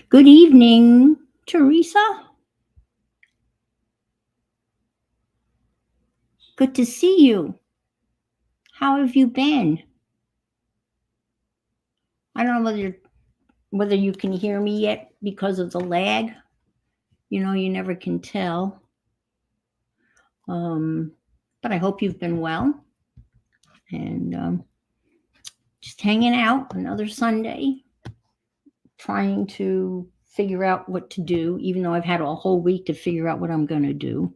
Good evening, Teresa. Good to see you. How have you been? I don't know whether you can hear me yet because of the lag. You never can tell. Um, but I hope you've been well and just hanging out another Sunday, trying to figure out what to do, even though I've had a whole week to figure out what I'm going to do.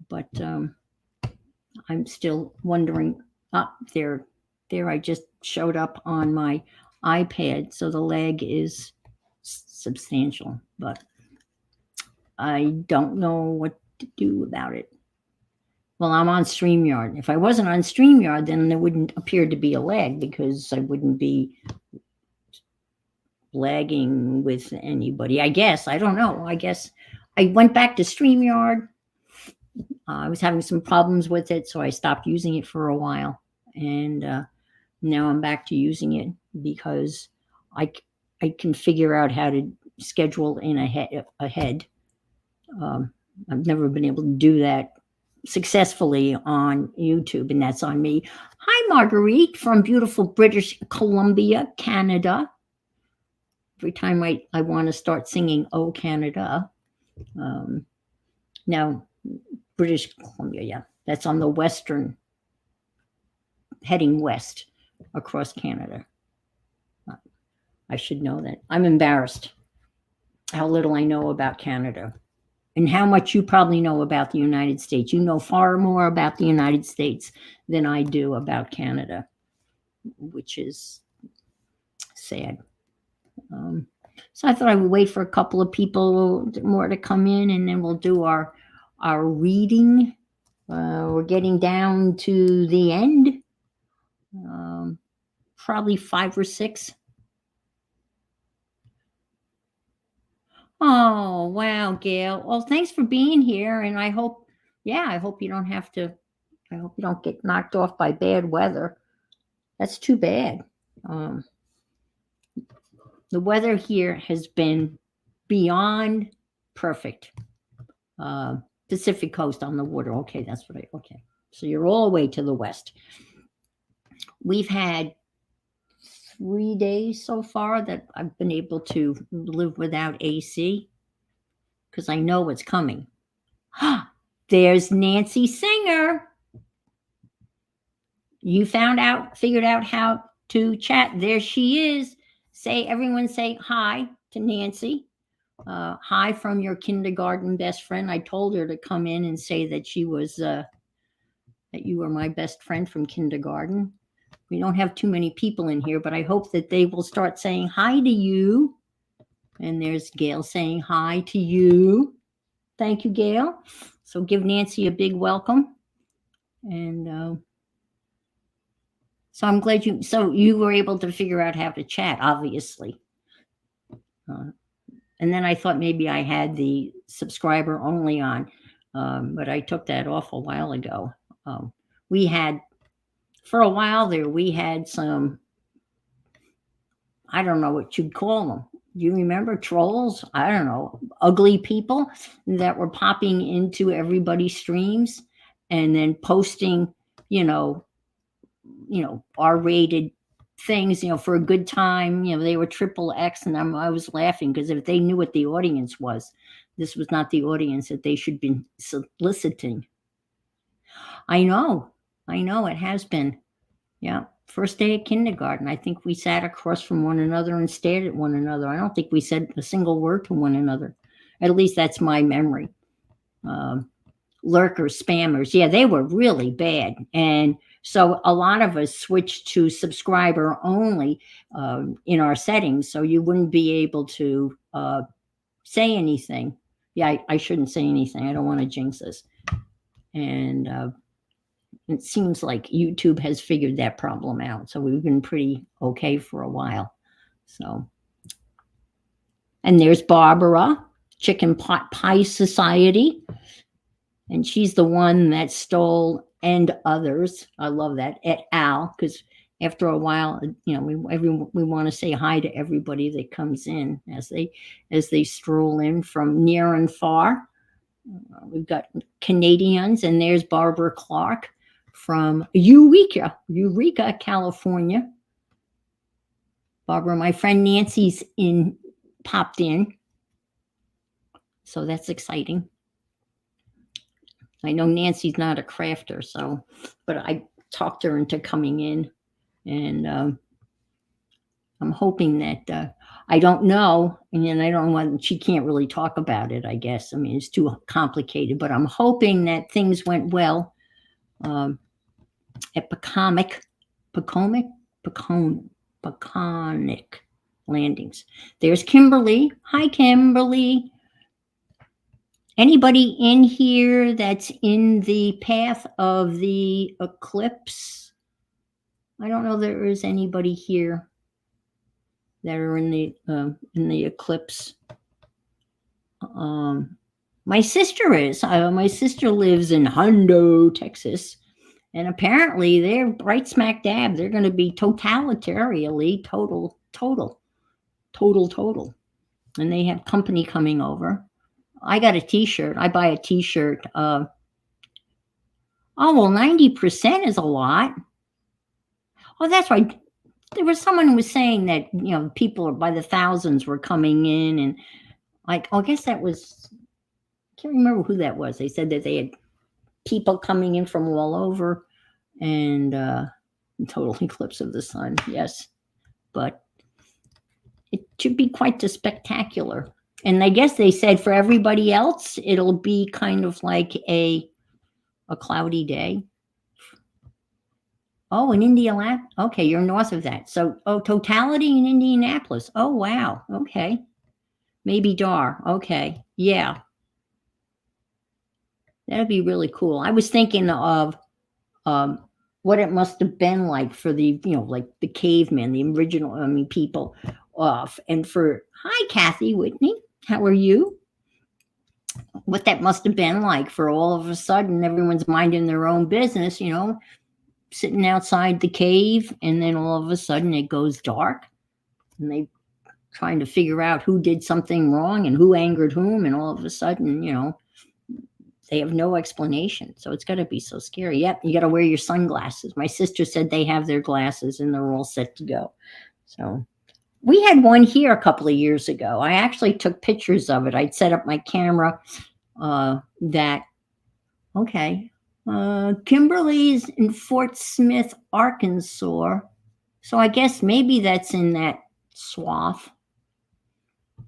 But I'm still wondering. There. I just showed up on my iPad, so the lag is substantial, but I don't know what to do about it. Well, I'm on StreamYard. If I wasn't on StreamYard, then there wouldn't appear to be a lag because I wouldn't be lagging with anybody. I guess. I don't know. I guess I went back to StreamYard. I was having some problems with it, so I stopped using it for a while. And now I'm back to using it because I, I can figure out how to schedule in ahead. I've never been able to do that successfully on YouTube, and that's on me. Hi, Marguerite from beautiful British Columbia, Canada. Every time I want to start singing "Oh Canada," now British Columbia, yeah, that's on the western, heading west across Canada. I should know that. I'm embarrassed how little I know about Canada and how much you probably know about the United States. You know far more about the United States than I do about Canada, which is sad. So I thought I would wait for a couple of people more to come in, and then we'll do our reading. We're getting down to the end, probably 5 or 6. Oh, wow, Gail. Well, thanks for being here. And I hope you don't have to, I hope you don't get knocked off by bad weather. That's too bad. Um, the weather here has been beyond perfect. Pacific coast on the water. Okay, that's what okay. So you're all the way to the west. We've had 3 days so far that I've been able to live without AC because I know what's coming. There's Nancy Singer. You figured out how to chat. There she is. Everyone say hi to Nancy. Hi from your kindergarten best friend. I told her to come in and say that that you were my best friend from kindergarten. We don't have too many people in here, but I hope that they will start saying hi to you. And there's Gail saying hi to you. Thank you, Gail. So give Nancy a big welcome. And so I'm glad you were able to figure out how to chat, obviously. And then I thought maybe I had the subscriber only on, but I took that off a while ago. For a while there, we had some, I don't know what you'd call them. Do you remember trolls? I don't know, ugly people that were popping into everybody's streams and then posting, R-rated things, for a good time. They were triple X, and I was laughing because if they knew what the audience was, this was not the audience that they should be soliciting. I know, it has been. Yeah. First day of kindergarten, I think we sat across from one another and stared at one another. I don't think we said a single word to one another. At least that's my memory. Lurkers, spammers, yeah, they were really bad. And so a lot of us switched to subscriber only in our settings, so you wouldn't be able to say anything. Yeah, I shouldn't say anything. I don't want to jinx this. And it seems like YouTube has figured that problem out. So we've been pretty okay for a while. So, and there's Barbara, Chicken Pot Pie Society. And she's the one that stole "and others." I love that, et al., because after a while, we want to say hi to everybody that comes in as they stroll in from near and far. We've got Canadians, and there's Barbara Clark from Eureka, California. Barbara, my friend Nancy's popped in, so that's exciting. I know Nancy's not a crafter, but I talked her into coming in, and I'm hoping that I don't know, and I don't want. She can't really talk about it. I guess it's too complicated, but I'm hoping that things went well at Peconic Landings. There's Kimberly. Hi, Kimberly. Anybody in here that's in the path of the eclipse? I don't know if there is anybody here that are in the eclipse. My sister is. My sister lives in Hondo, Texas, and apparently they're right smack dab. They're going to be totalitarianly total, and they have company coming over. I got a T-shirt. I buy a T-shirt. 90% is a lot. Oh, that's right. There was someone who was saying that people by the thousands were coming in, and I guess that was. I can't remember who that was. They said that they had people coming in from all over, and total eclipse of the sun. Yes, but it should be quite the spectacular. And I guess they said for everybody else, it'll be kind of like a cloudy day. Oh, in Indianapolis. Okay, you're north of that. So, totality in Indianapolis. Oh, wow. Okay. Maybe Dar. Okay. Yeah. That'd be really cool. I was thinking of what it must have been like for the, like the cavemen, the original, people off. And hi, Kathy Whitney. How are you? What that must have been like for all of a sudden, everyone's minding their own business, sitting outside the cave, and then all of a sudden it goes dark, and they trying to figure out who did something wrong and who angered whom, and all of a sudden, they have no explanation. So it's got to be so scary. Yep, you got to wear your sunglasses. My sister said they have their glasses and they're all set to go. So we had one here a couple of years ago. I actually took pictures of it. I'd set up my camera. Kimberly's in Fort Smith, Arkansas. So I guess maybe that's in that swath.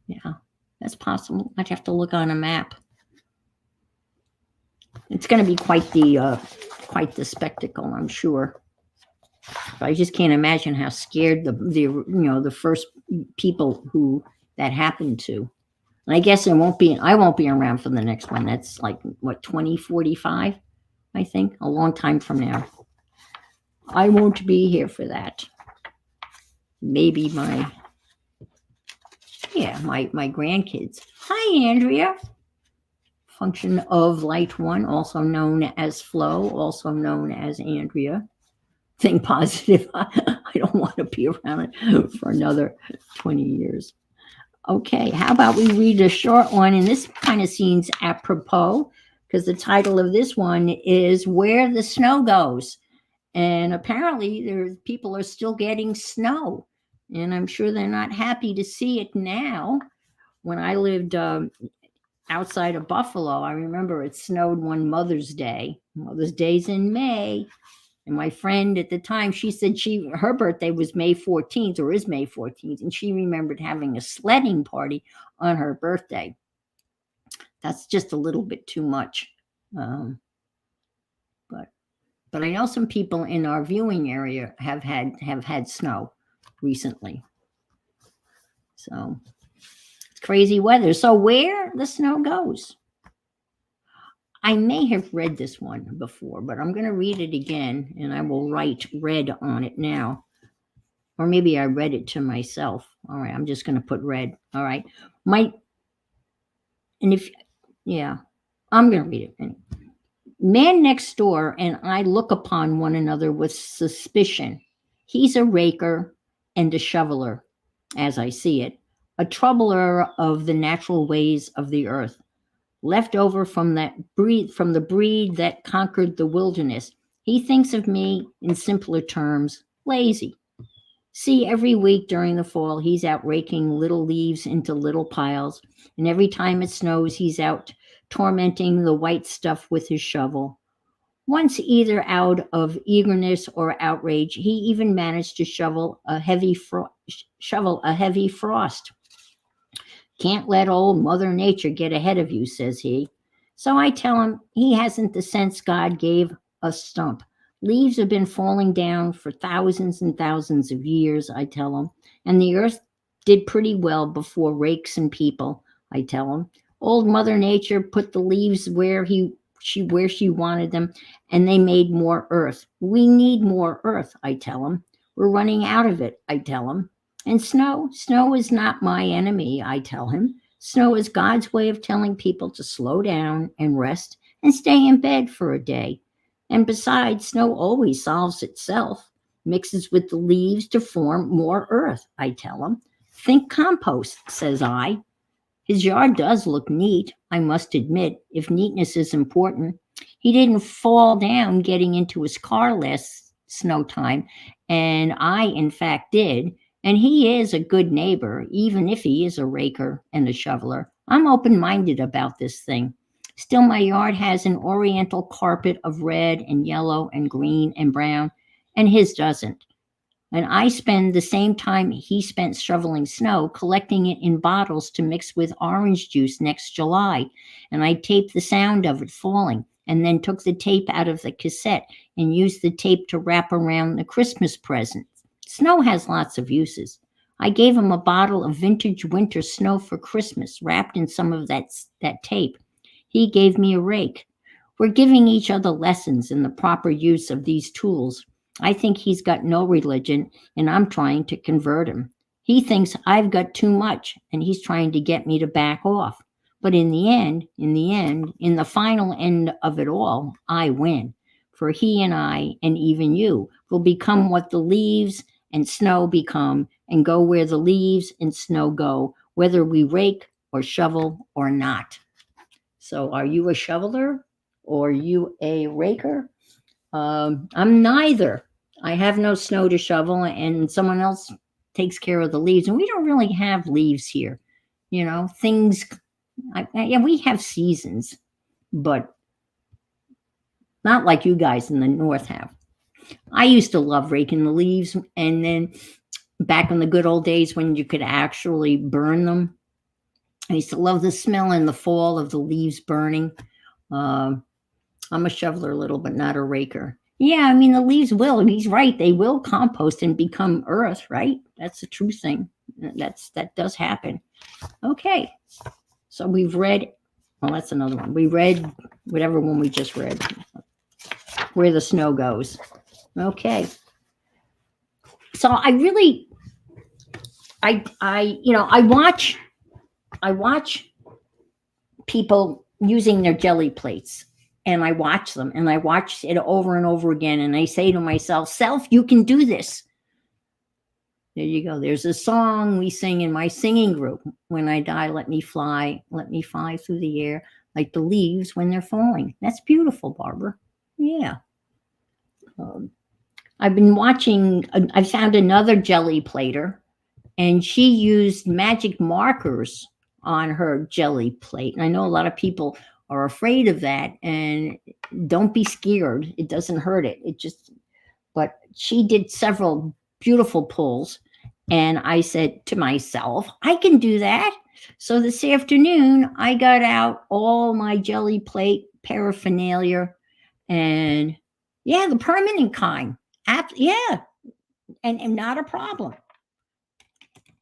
Yeah, that's possible. I'd have to look on a map. It's going to be quite the spectacle, I'm sure. But I just can't imagine how scared the first people who that happened to. And I guess I won't be around for the next one. That's like what, 2045, I think, a long time from now. I won't be here for that. Maybe my grandkids. Hi, Andrea. Function of light one, also known as Flo, also known as Andrea. Think positive. I don't want to be around it for another 20 years. Okay, how about we read a short one? And this kind of seems apropos because the title of this one is Where the Snow Goes. And apparently people are still getting snow. And I'm sure they're not happy to see it now. When I lived outside of Buffalo, I remember it snowed one Mother's Day. Mother's Day's in May. And my friend at the time, she said her birthday was May 14th or is May 14th. And she remembered having a sledding party on her birthday. That's just a little bit too much. But I know some people in our viewing area have had snow recently. So it's crazy weather. So where the snow goes. I may have read this one before, but I'm going to read it again, and I will write red on it now. Or maybe I read it to myself. All right, I'm just going to put red. All right. I'm going to read it. Man next door and I look upon one another with suspicion. He's a raker and a shoveler, as I see it, a troubler of the natural ways of the earth, left over from the breed that conquered the wilderness. He thinks of me in simpler terms, lazy. See, every week during the fall, he's out raking little leaves into little piles, and every time it snows, he's out tormenting the white stuff with his shovel. Once, either out of eagerness or outrage, he even managed to shovel a heavy frost. Can't let old Mother Nature get ahead of you, says he. So I tell him he hasn't the sense God gave a stump. Leaves have been falling down for thousands and thousands of years, I tell him, and the earth did pretty well before rakes and people, I tell him. Old Mother Nature put the leaves where she wanted them, and they made more earth. We need more earth, I tell him. We're running out of it, I tell him. And snow is not my enemy, I tell him. Snow is God's way of telling people to slow down and rest and stay in bed for a day. And besides, snow always solves itself, mixes with the leaves to form more earth, I tell him. Think compost, says I. His yard does look neat, I must admit, if neatness is important. He didn't fall down getting into his car last snow time, and I, in fact, did. And he is a good neighbor, even if he is a raker and a shoveler. I'm open-minded about this thing. Still, my yard has an oriental carpet of red and yellow and green and brown, and his doesn't. And I spend the same time he spent shoveling snow, collecting it in bottles to mix with orange juice next July. And I taped the sound of it falling, and then took the tape out of the cassette and used the tape to wrap around the Christmas present. Snow has lots of uses. I gave him a bottle of vintage winter snow for Christmas, wrapped in some of that tape. He gave me a rake. We're giving each other lessons in the proper use of these tools. I think he's got no religion, and I'm trying to convert him. He thinks I've got too much, and he's trying to get me to back off. But in the final end of it all, I win. For he and I, and even you, will become what the leaves and snow become, and go where the leaves and snow go, whether we rake or shovel or not. So are you a shoveler or are you a raker? I'm neither. I have no snow to shovel, and someone else takes care of the leaves. And we don't really have leaves here. You know, yeah, we have seasons, but not like you guys in the north have. I used to love raking the leaves, and then back in the good old days when you could actually burn them, I used to love the smell in the fall of the leaves burning. I'm a shoveler a little, but not a raker. Yeah, I mean, the leaves will, he's right, they will compost and become earth, right? That's the true thing. That does happen. Okay, so we've read, well, that's another one. We read whatever one we just read, where the snow goes. Okay. So I really, I watch people using their jelly plates, and I watch them, and I watch it over and over again, and I say to myself, self, you can do this. There you go. There's a song we sing in my singing group. When I die, let me fly through the air like the leaves when they're falling. That's beautiful, Barbara. Yeah. I've been watching, I found another jelly plater, and she used magic markers on her jelly plate. And I know a lot of people are afraid of that, and don't be scared. It doesn't hurt it. But she did several beautiful pulls, and I said to myself, I can do that. So this afternoon, I got out all my jelly plate paraphernalia, and yeah, the permanent kind. Yeah, and not a problem.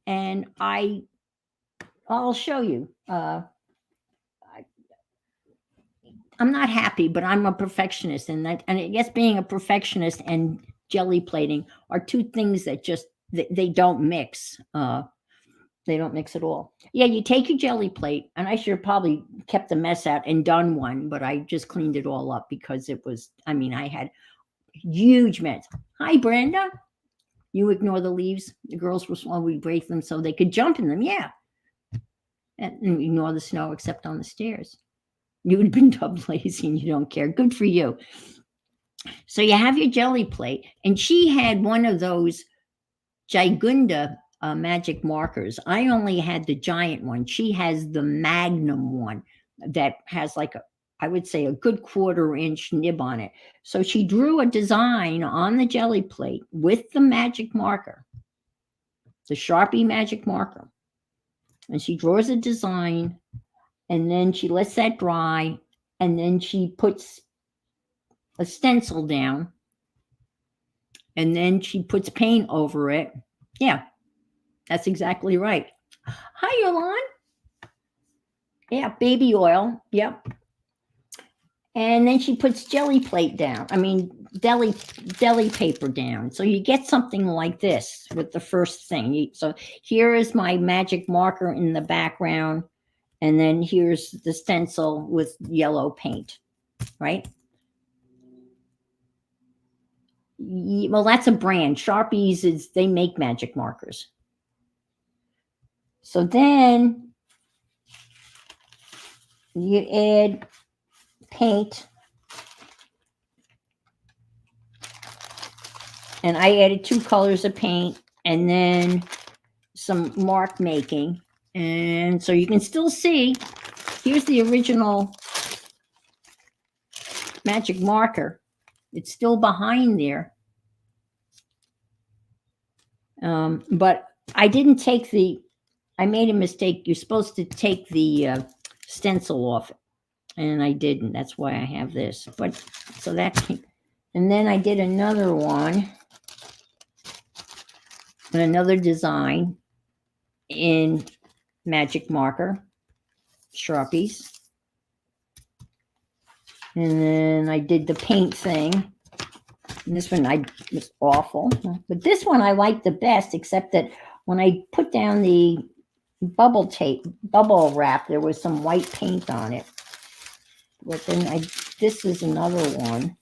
And I'll show you. I'm not happy, but I'm a perfectionist, and I guess being a perfectionist and jelly plating are two things that just they don't mix. They don't mix at all. Yeah, you take your jelly plate, and I should have probably kept the mess out and done one, but I just cleaned it all up because it was. I mean, I had huge mess. Hi, Brenda. You ignore the leaves. The girls were small. We break them so they could jump in them. Yeah. And ignore the snow except on the stairs. You would have been dubbed lazy and you don't care. Good for you. So you have your jelly plate. And she had one of those Gigunda magic markers. I only had the giant one. She has the Magnum one that has like I would say a good 1/4 inch nib on it. So she drew a design on the jelly plate with the magic marker, the Sharpie magic marker. And she draws a design and then she lets that dry and then she puts a stencil down and then she puts paint over it. Yeah, that's exactly right. Hi, Yolande. Yeah, baby oil. Yep. And then she puts jelly plate down. I mean, deli paper down. So you get something like this with the first thing. So here is my magic marker in the background. And then here's the stencil with yellow paint, right? Well, that's a brand. Sharpies they make magic markers. So then you add paint. And I added 2 colors of paint and then some mark making. And so you can still see, here's the original magic marker. It's still behind there. But I didn't take I made a mistake. You're supposed to take the stencil off it. And I didn't. That's why I have this. But so that came. And then I did another one. And another design in magic marker, Sharpies. And then I did the paint thing. And this one was awful. But this one I liked the best, except that when I put down the bubble wrap, there was some white paint on it. But then this is another one.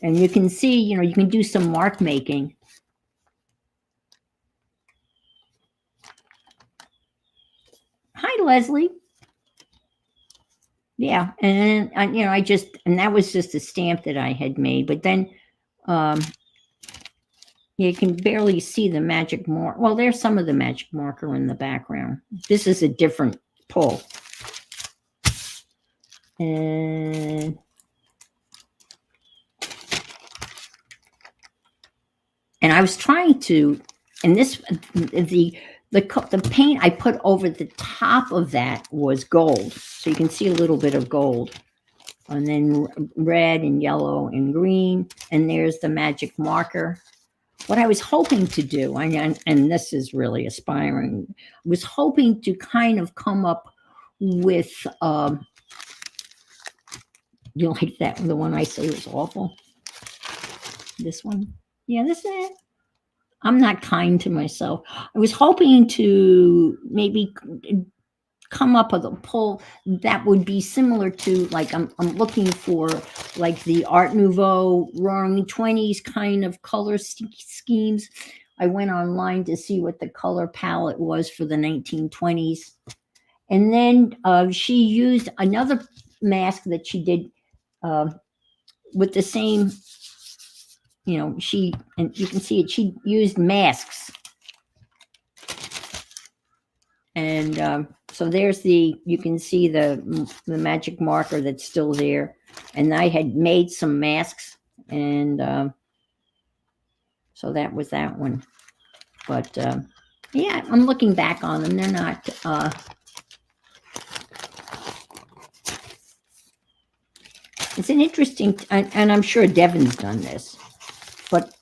And you can see, you can do some mark making. Hi, Leslie. Yeah, and and that was just a stamp that I had made. But then, you can barely see the magic marker. Well, there's some of the magic marker in the background. This is a different pull. And I was trying to, and this the paint I put over the top of that was gold. So you can see a little bit of gold. And then red and yellow and green. And there's the magic marker. What I was hoping to do, and this is really aspiring, was hoping to kind of come up with, you like that, the one I say was awful? This one? Yeah, this is it. I'm not kind to myself. I was hoping to maybe come up with a pull that would be similar to, like, I'm looking for like the Art Nouveau Roaring 20s kind of color schemes. I went online to see what the color palette was for the 1920s. And then she used another mask that she did with the same, and you can see it, she used masks. And so there's you can see the magic marker that's still there. And I had made some masks, and so that was that one. But yeah, I'm looking back on them. They're not, it's an interesting, and I'm sure Devin's done this, but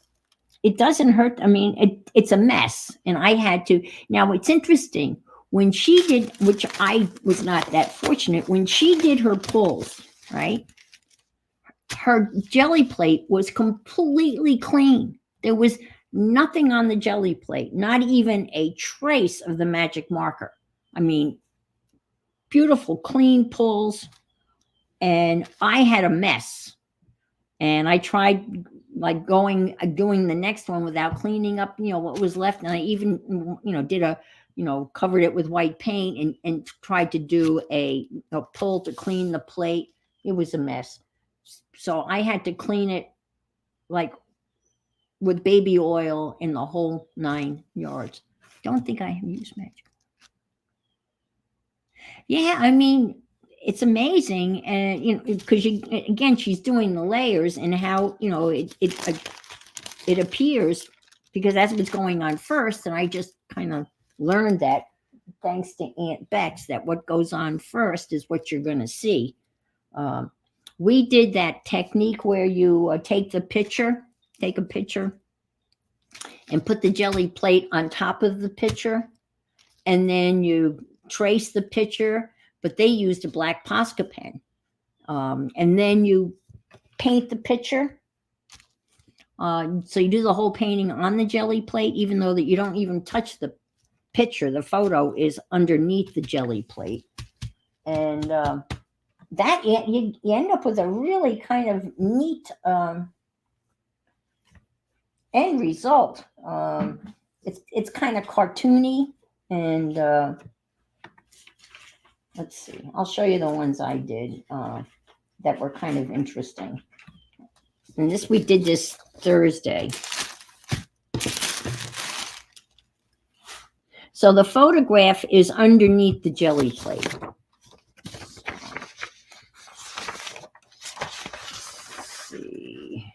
it doesn't hurt. I mean, it's a mess. And I had to, now it's interesting. When she did, which I was not that fortunate, when she did her pulls, right? Her jelly plate was completely clean. There was nothing on the jelly plate, not even a trace of the magic marker. I mean, beautiful, clean pulls. And I had a mess. And I tried like doing the next one without cleaning up, what was left. And I even, did covered it with white paint and tried to do a pull to clean the plate. It was a mess. So I had to clean it like with baby oil in the whole 9 yards. Don't think I have used magic. Yeah, I mean, it's amazing, and because again, she's doing the layers and how it appears, because that's what's going on first, and I just kind of learned that thanks to Aunt Bex, that what goes on first is what you're going to see. We did that technique where you take a picture, and put the jelly plate on top of the picture, and then you trace the picture, but they used a black Posca pen. And then you paint the picture. So you do the whole painting on the jelly plate, even though that you don't even touch the picture. The photo is underneath the jelly plate. And that you end up with a really kind of neat end result. It's kind of cartoony, and let's see. I'll show you the ones I did that were kind of interesting. And we did this Thursday. So the photograph is underneath the jelly plate. Let's see.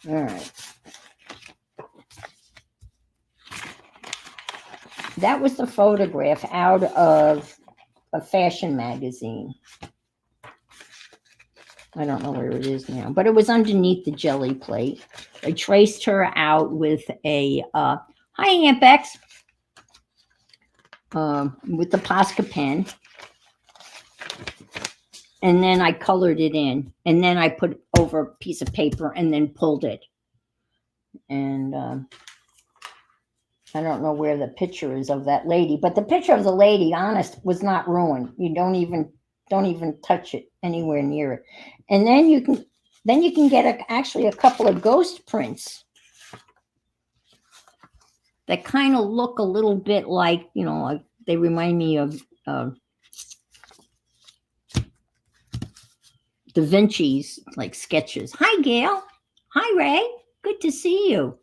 All right. That was the photograph out of a fashion magazine. I don't know where it is now, but it was underneath the jelly plate. I traced her out with a, hi, Aunt Bex, with the Posca pen. And then I colored it in, and then I put over a piece of paper and then pulled it. And I don't know where the picture is of that lady, but the picture of the lady, honest, was not ruined. You don't even touch it anywhere near it. And then you can get actually a couple of ghost prints that kind of look a little bit like, like they remind me of Da Vinci's like sketches. Hi, Gail. Hi, Ray. Good to see you.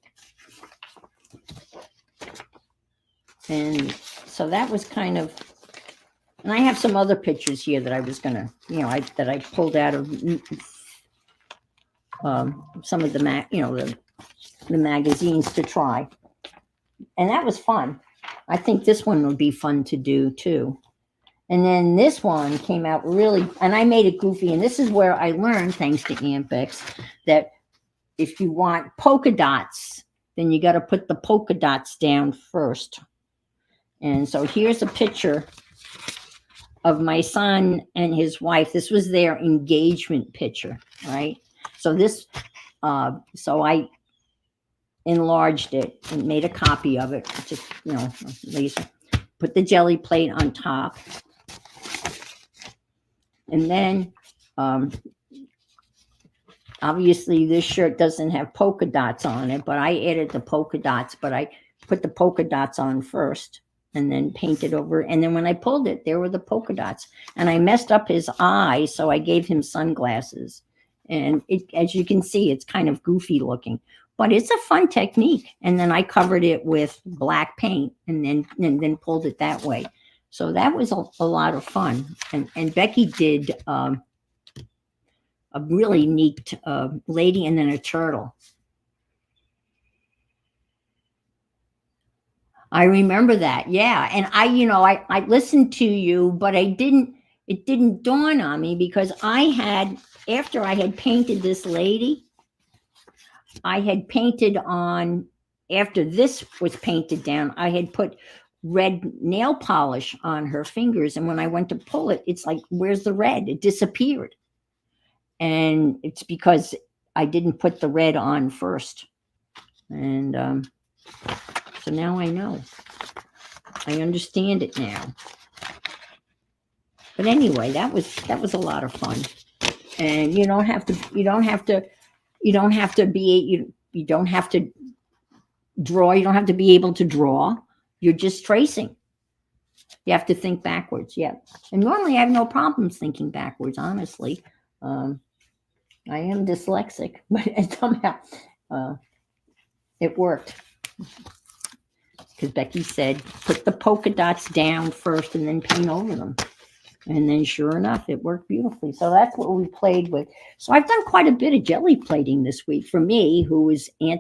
And so that was kind of, and I have some other pictures here that I was gonna, that I pulled out of some of the the magazines to try, and that was fun. I think this one would be fun to do too. And then this one came out really, and I made it goofy. And this is where I learned, thanks to Aunt Bex, that if you want polka dots, then you got to put the polka dots down first. And so here's a picture of my son and his wife. This was their engagement picture, right? So this, so I enlarged it and made a copy of it. Just, laser. Put the jelly plate on top. And then, obviously this shirt doesn't have polka dots on it, but I added the polka dots, but I put the polka dots on first and then painted over. And then when I pulled it, there were the polka dots, and I messed up his eyes. So I gave him sunglasses, and as you can see, it's kind of goofy looking, but it's a fun technique. And then I covered it with black paint and then pulled it that way. So that was a lot of fun. And Becky did a really neat lady and then a turtle. I remember that. Yeah. And I listened to you, but it didn't dawn on me, because after I had painted this lady, I had painted on, after this was painted down, I had put red nail polish on her fingers. And when I went to pull it, it's like, where's the red? It disappeared. And it's because I didn't put the red on first. And so now I know. I understand it now. But anyway, that was a lot of fun. And you don't have to you don't have to you don't have to be you don't have to draw, you don't have to be able to draw. You're just tracing. You have to think backwards, yeah. And normally I have no problems thinking backwards, honestly. Um, I am dyslexic, but somehow uh, it worked. Because Becky said, put the polka dots down first and then paint over them. And then sure enough, it worked beautifully. So that's what we played with. So I've done quite a bit of jelly plating this week. For me, who is I'm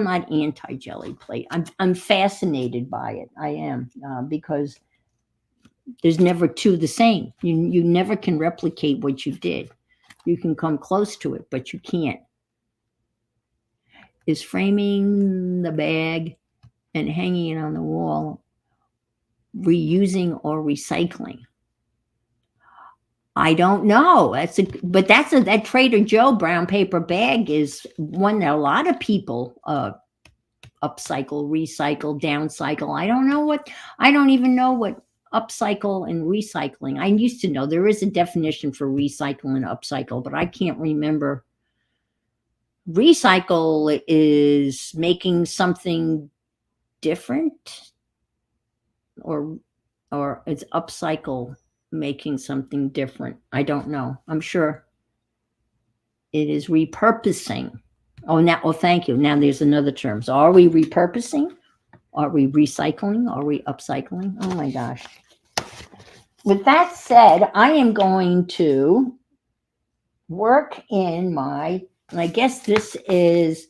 not anti jelly plate. I'm fascinated by it. I am, because there's never two the same. You never can replicate what you did. You can come close to it, but you can't. Is framing the bag and hanging it on the wall reusing or recycling? I don't know. That Trader Joe brown paper bag is one that a lot of people upcycle, recycle, downcycle. I don't even know what upcycle and recycling. I used to know there is a definition for recycle and upcycle, but I can't remember. Recycle is making something different, or it's upcycle making something different. I don't know. I'm sure it is repurposing. Thank you. Now there's another term. So are we repurposing? Are we recycling? Are we upcycling? Oh my gosh. With that said, I am going to work in I guess this is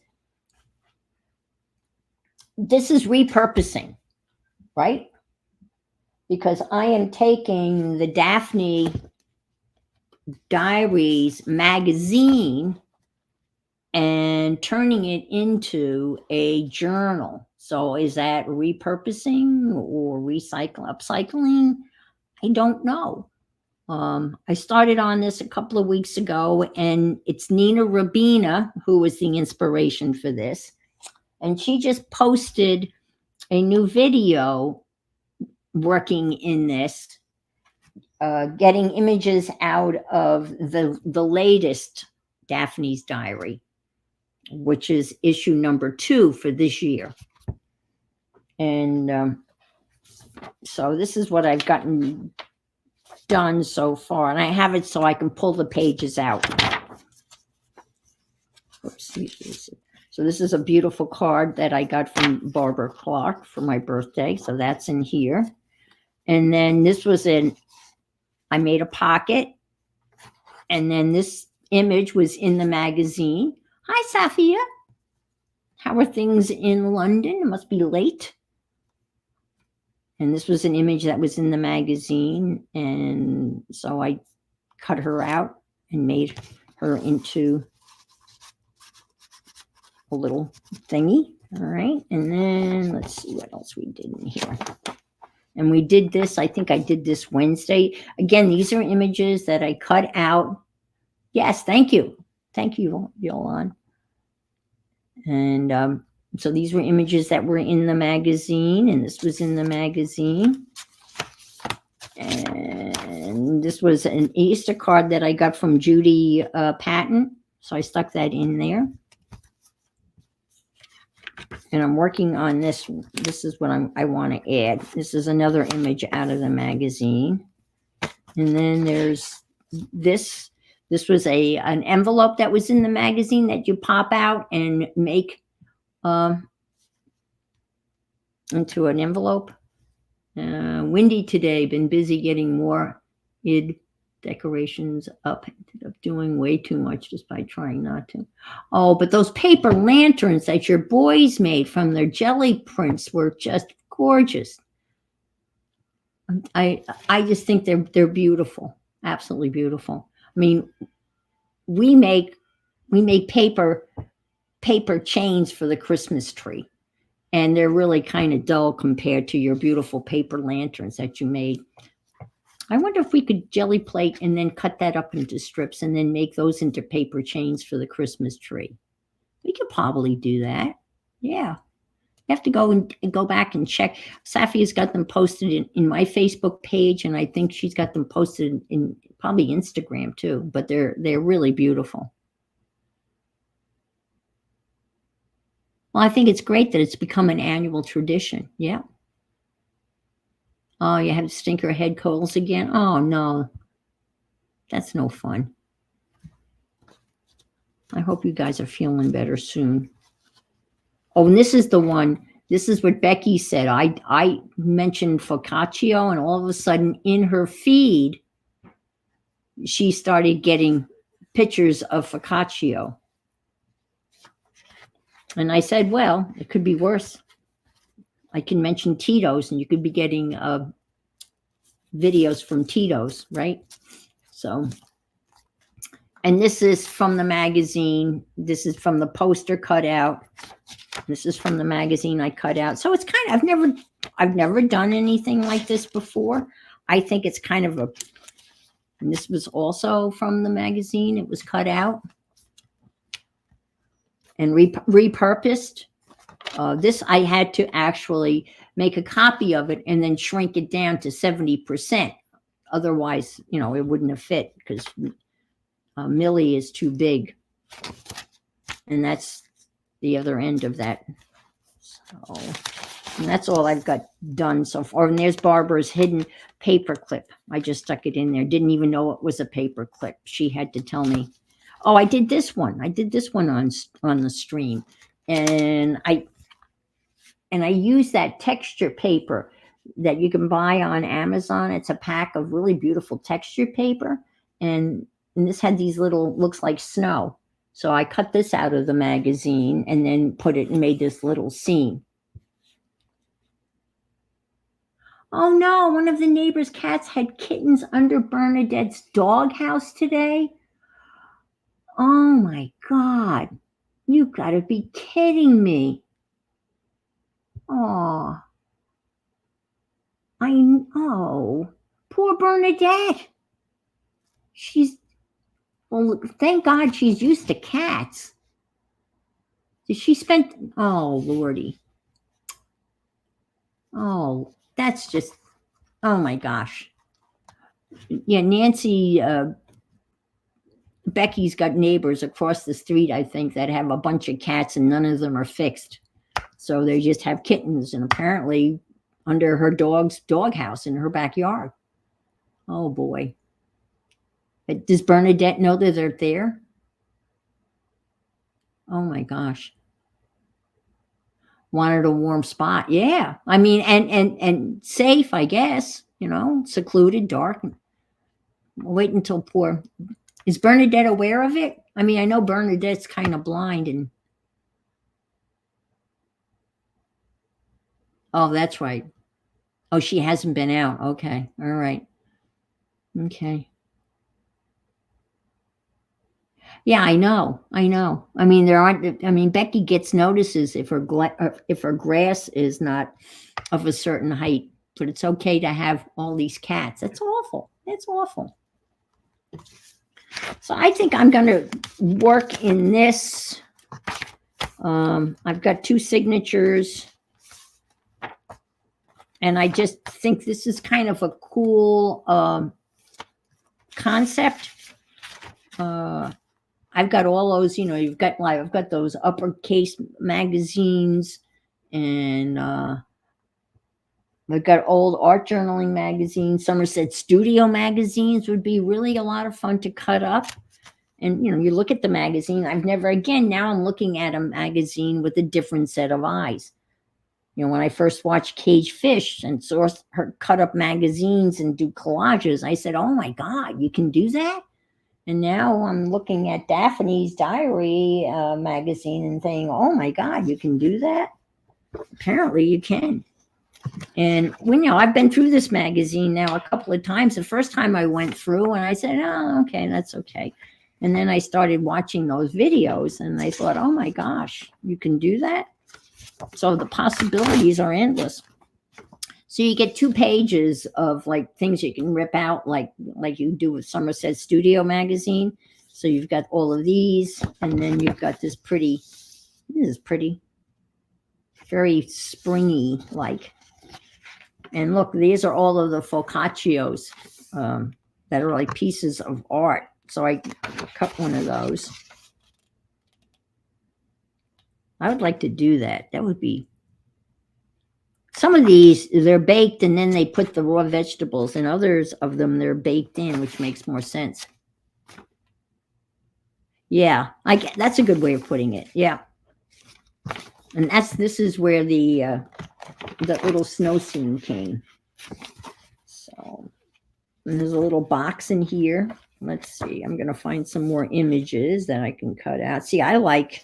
repurposing, right? Because I am taking the Daphne Diaries magazine and turning it into a journal. So is that repurposing or upcycling? I don't know. I started on this a couple of weeks ago, and it's Nina Rabina who was the inspiration for this. And she just posted a new video working in this, getting images out of the latest Daphne's Diary, which is issue number 2 for this year. And so this is what I've gotten done so far, and I have it so I can pull the pages out. Oops. So this is a beautiful card that I got from Barbara Clark for my birthday. So that's in here. And then this was I made a pocket. And then this image was in the magazine. Hi, Safia. How are things in London? It must be late. And this was an image that was in the magazine. And so I cut her out and made her into a little thingy. All right. And then let's see what else we did in here. And we did this, I think I did this Wednesday. Again, these are images that I cut out. Yes, thank you. Thank you, Yolan. And so these were images that were in the magazine, and this was in the magazine. And this was an Easter card that I got from Judy Patton. So I stuck that in there. And I'm working on this. This is what I want to add. This is another image out of the magazine. And then there's this. This was an envelope that was in the magazine that you pop out and make into an envelope. Windy today, been busy getting more id decorations up. Ended up doing way too much just by trying not to. Oh, but those paper lanterns that your boys made from their jelly prints were just gorgeous. I just think they're beautiful, absolutely beautiful. I mean, we make paper chains for the Christmas tree, and they're really kind of dull compared to your beautiful paper lanterns that you made. I wonder if we could jelly plate and then cut that up into strips and then make those into paper chains for the Christmas tree. We could probably do that. Yeah. have to go and go back and check. Safia's got them posted in my Facebook page, and I think she's got them posted in probably Instagram too. But they're really beautiful. Well, I think it's great that it's become an annual tradition. Yeah. Oh, you have stinker head colds again? Oh, no. That's no fun. I hope you guys are feeling better soon. Oh, and this is the one. This is what Becky said. I mentioned focaccia, and all of a sudden in her feed, she started getting pictures of focaccia. And I said, well, it could be worse. I can mention Tito's, and you could be getting videos from Tito's, right? So, and this is from the magazine. This is from the poster cutout. This is from the magazine I cut out. So it's kind of, I've never done anything like this before. I think it's kind of and this was also from the magazine. It was cut out and repurposed. This, I had to actually make a copy of it and then shrink it down to 70%. Otherwise, it wouldn't have fit because Millie is too big. And that's the other end of that. So, and that's all I've got done so far. And there's Barbara's hidden paper clip. I just stuck it in there. Didn't even know it was a paper clip. She had to tell me. Oh, I did this one. I did this one on the stream. And I use that texture paper that you can buy on Amazon. It's a pack of really beautiful texture paper. And this had these little, looks like snow. So I cut this out of the magazine and then put it and made this little scene. Oh no, one of the neighbor's cats had kittens under Bernadette's doghouse today. Oh my God. You gotta be kidding me. Oh, poor Bernadette. Well, thank God she's used to cats. Did she spend, oh Lordy. Oh, that's just, oh my gosh. Yeah, Nancy, Becky's got neighbors across the street, I think, that have a bunch of cats and none of them are fixed. So they just have kittens and apparently under her dog's doghouse in her backyard. Oh boy. But does Bernadette know that they're there? Oh my gosh. Wanted a warm spot. Yeah. I mean, and safe, I guess, secluded, dark. Wait until poor. Is Bernadette aware of it? I mean, I know Bernadette's kind of blind and. Oh, that's right. Oh, she hasn't been out. Okay. All right. Okay. Yeah, I know. I mean, Becky gets notices if her grass is not of a certain height, but it's okay to have all these cats. That's awful. That's awful. So I think I'm going to work in this. I've got 2 signatures. And I just think this is kind of a cool concept. I've got all those, I've got those uppercase magazines, and I've got old art journaling magazines. Somerset Studio magazines would be really a lot of fun to cut up. And, you look at the magazine. Now I'm looking at a magazine with a different set of eyes. When I first watched Cage Fish and saw her cut up magazines and do collages, I said, oh my God, you can do that? And now I'm looking at Daphne's Diary magazine and saying, oh my God, you can do that? Apparently you can. And I've been through this magazine now a couple of times. The first time I went through and I said, oh, okay, that's okay. And then I started watching those videos and I thought, oh my gosh, you can do that? So the possibilities are endless. So you get 2 pages of like things you can rip out, like you do with Somerset Studio magazine. So you've got all of these, and then you've got this is pretty. very springy like. And look, these are all of the focaccios that are like pieces of art. So I cut one of those. I would like to do that. That would be. Some of these, they're baked and then they put the raw vegetables, and others of them, they're baked in, which makes more sense. Yeah, that's a good way of putting it. Yeah. And this is where the little snow scene came. So and there's a little box in here. Let's see. I'm going to find some more images that I can cut out. See, I like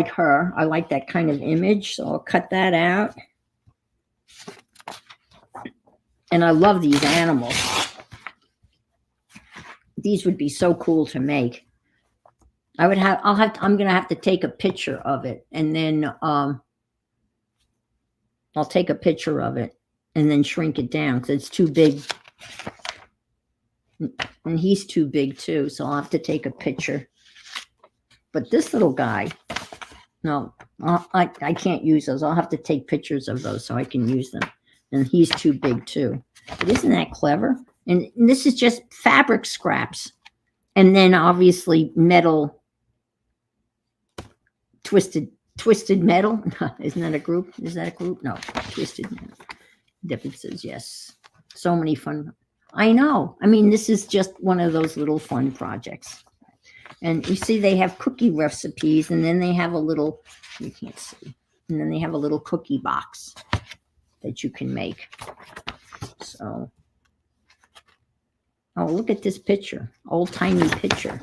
her. I like that kind of image. So I'll cut that out. And I love these animals. These would be so cool to make. I'm going to have to take a picture of it, and then I'll take a picture of it and then shrink it down because it's too big. And he's too big too, so I'll have to take a picture. But this little guy, no, I can't use those. I'll have to take pictures of those so I can use them. And he's too big too. But isn't that clever? And this is just fabric scraps. And then obviously metal, twisted metal. Isn't that a group? Is that a group? No, twisted metal. Differences, yes. So many fun. I know. I mean, this is just one of those little fun projects. And you see they have cookie recipes, and then they have a little, you can't see, and then they have a little cookie box that you can make. So, oh, look at this picture, old-timey picture.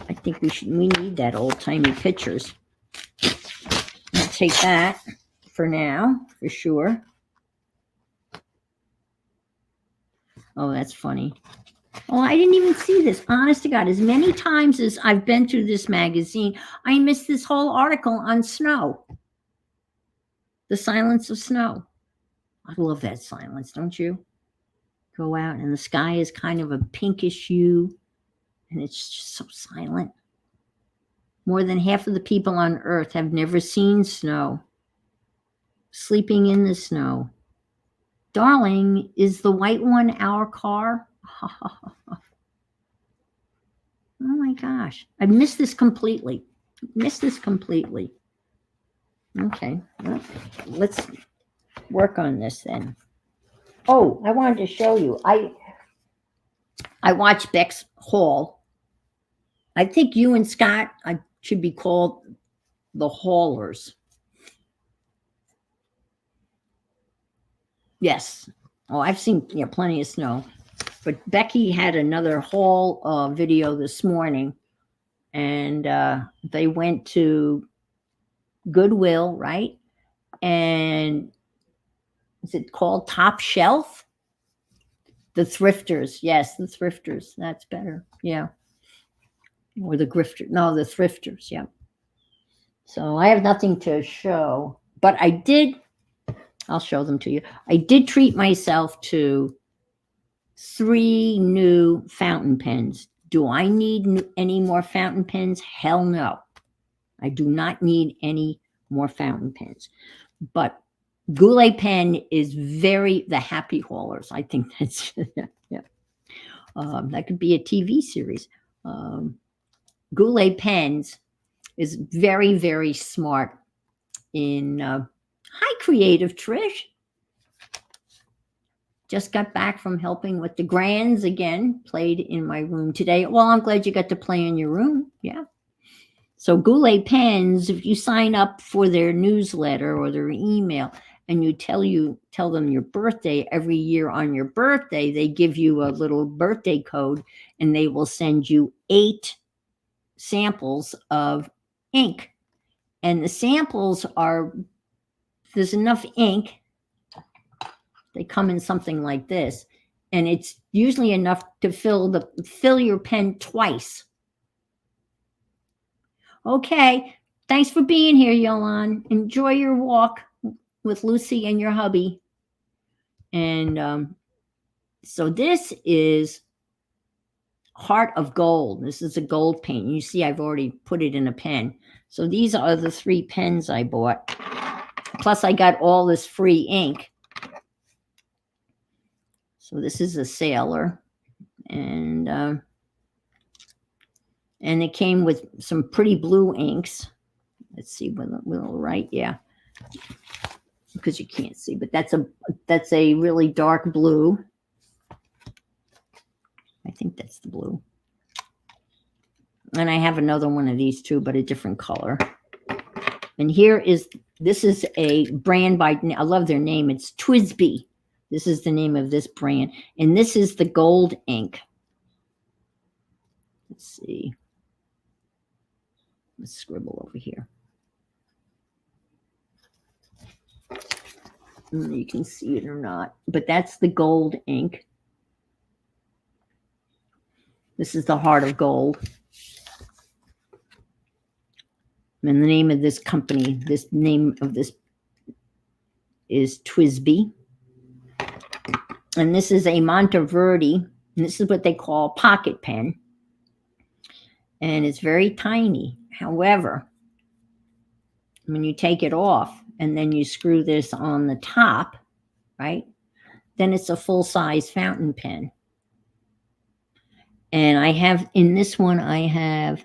I think we need that old-timey pictures. I'll take that for now, for sure. Oh, that's funny. Oh, I didn't even see this. Honest to God, as many times as I've been through this magazine, I missed this whole article on snow. The silence of snow. I love that silence, don't you? Go out and the sky is kind of a pinkish hue, and it's just so silent. More than half of the people on Earth have never seen snow. Sleeping in the snow. Darling, is the white one our car? Oh my gosh. I missed this completely. Okay. Well, let's work on this then. Oh, I wanted to show you. I watched Beck's haul. I think you and Scott should be called the haulers. Yes. Oh, I've seen plenty of snow. But Becky had another haul video this morning, and they went to Goodwill, right? And is it called Top Shelf? The Thrifters. Yes, the Thrifters. That's better. Yeah. Or the Grifters. No, the Thrifters. Yeah. So I have nothing to show, but I'll show them to you. I did treat myself to 3 new fountain pens. Do I need any more fountain pens? Hell no. I do not need any more fountain pens. But Goulet pen is the happy haulers. I think that's, yeah. That could be a TV series. Goulet pens is very, very smart in, hi, Creative Trish. Just got back from helping with the grands again, played in my room today. Well, I'm glad you got to play in your room. Yeah. So Goulet pens, if you sign up for their newsletter or their email and you tell them your birthday every year on your birthday, they give you a little birthday code and they will send you 8 samples of ink. And the samples there's enough ink. They come in something like this, and it's usually enough to fill your pen twice. Okay, thanks for being here, Yolan. Enjoy your walk with Lucy and your hubby. And so this is Heart of Gold. This is a gold paint. You see, I've already put it in a pen. So these are the 3 pens I bought. Plus, I got all this free ink. So this is a Sailor, and it came with some pretty blue inks. Let's see, will right, yeah, because you can't see, but that's a really dark blue. I think that's the blue. And I have another one of these too, but a different color. And this is a brand by, I love their name. It's TWSBI. This is the name of this brand. And this is the gold ink. Let's see. Let's scribble over here. You can see it or not, but that's the gold ink. This is the Heart of Gold. And the name of this company, this name of this is TWSBI. And this is a Monteverde. And this is what they call pocket pen. And it's very tiny. However, when you take it off and then you screw this on the top, right, then it's a full-size fountain pen. And I have, in this one, I've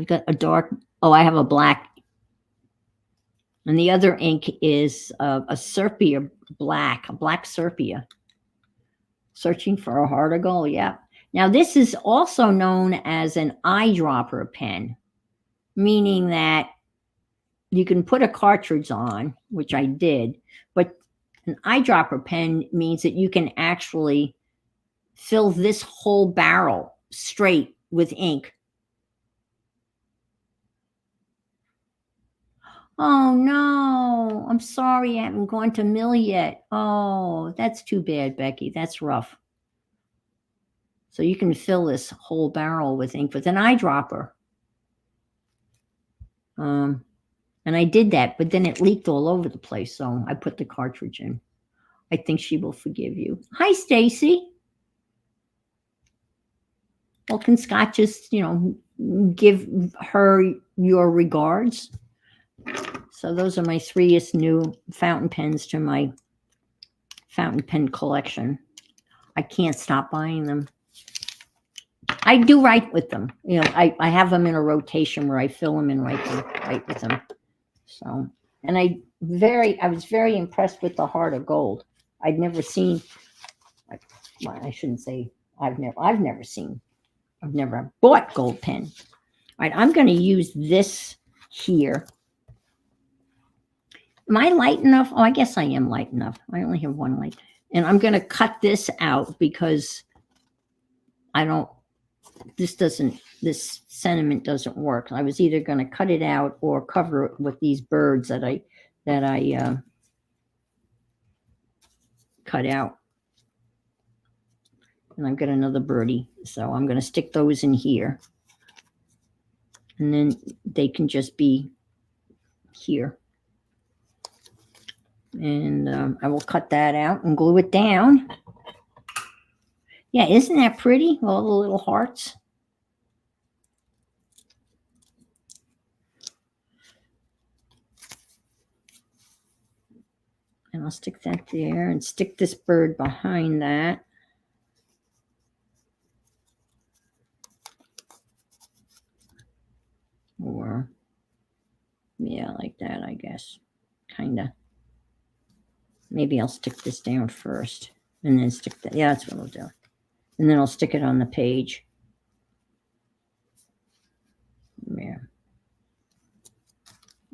got a dark, I have a black. And the other ink is a sepia black, a black sepia. Searching for a Heart of Gold, yeah. Now, this is also known as an eyedropper pen, meaning that you can put a cartridge on, which I did, but an eyedropper pen means that you can actually fill this whole barrel straight with ink. Oh, no, I'm sorry I haven't gone to mill yet. Oh, that's too bad, Becky. That's rough. So you can fill this whole barrel with ink with an eyedropper. And I did that, but then it leaked all over the place, so I put the cartridge in. I think she will forgive you. Hi, Stacy. Well, can Scott just, give her your regards? So those are my 3 new fountain pens to my fountain pen collection. I can't stop buying them. I do write with them. I have them in a rotation where I fill them and write with them. So, and I was very impressed with the Heart of Gold. I'd never seen, well, I shouldn't say I've never bought gold pen. All right, I'm going to use this here. Am I light enough? Oh, I guess I am light enough. I only have one light. And I'm going to cut this out because this sentiment doesn't work. I was either going to cut it out or cover it with these birds that I cut out. And I've got another birdie. So I'm going to stick those in here. And then they can just be here. And I will cut that out and glue it down. Yeah, isn't that pretty? All the little hearts. And I'll stick that there and stick this bird behind that. Or, yeah, like that, I guess. Kind of. Maybe I'll stick this down first and then stick that. Yeah, that's what I'll do. And then I'll stick it on the page. Yeah.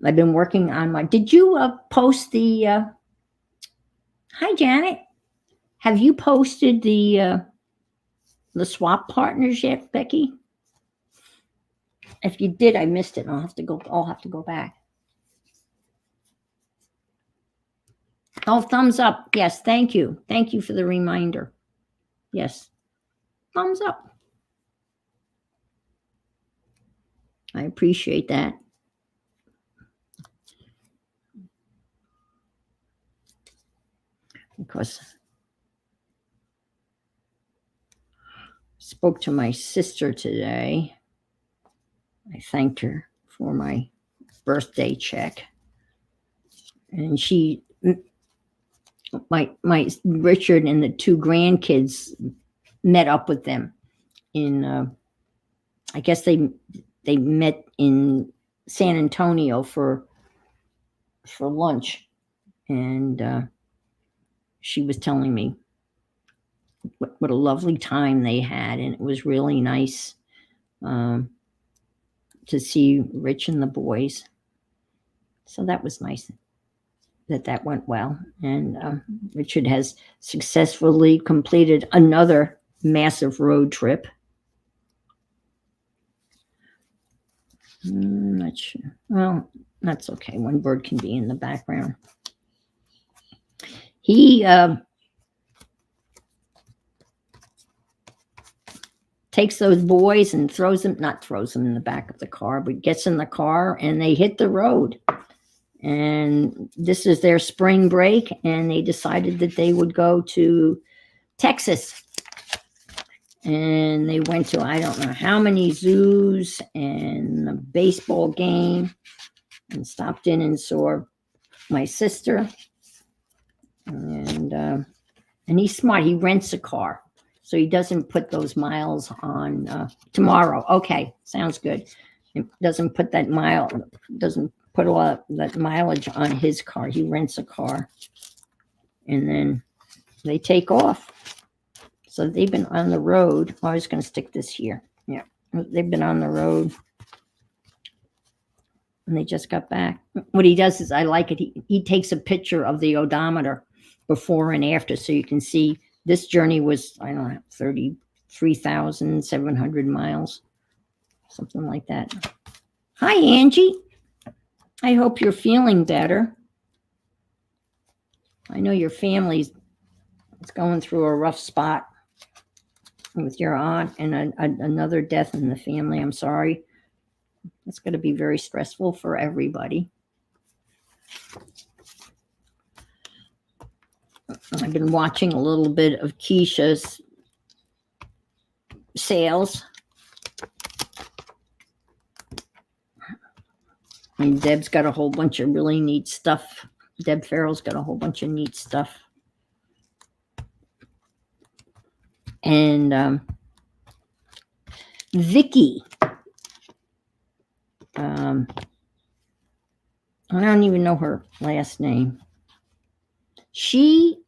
I've been working on my, did you post the, hi, Janet. Have you posted the swap partners yet, Becky? If you did, I missed it. I'll have to go back. Oh, thumbs up. Yes, thank you. Thank you for the reminder. Yes. Thumbs up. I appreciate that. Because spoke to my sister today. I thanked her for my birthday check. And my Richard and the two grandkids met up with them in, I guess they met in San Antonio for lunch. And she was telling me what a lovely time they had, and it was really nice to see Rich and the boys. So that was nice that went well. And Richard has successfully completed another massive road trip. Not sure. Well, that's okay. One bird can be in the background. He takes those boys and not throws them in the back of the car, but gets in the car and they hit the road. And this is their spring break, and they decided that they would go to Texas. And they went to, I don't know how many zoos and a baseball game, and stopped in and saw my sister. And he's smart. He rents a car, so he doesn't put those miles on tomorrow. Okay, sounds good. It doesn't put all that mileage on his car. He rents a car, and then they take off. So they've been on the road. I was going to stick this here. Yeah, they've been on the road, and they just got back. What he does is, I like it. He takes a picture of the odometer before and after, so you can see this journey was, I don't know, 33,700 miles, something like that. Hi, Angie. I hope you're feeling better. I know your family's going through a rough spot with your aunt and another death in the family. I'm sorry. It's going to be very stressful for everybody. I've been watching a little bit of Keisha's sales. And Deb's got a whole bunch of really neat stuff. Deb Farrell's got a whole bunch of neat stuff. And Vicky, I don't even know her last name. She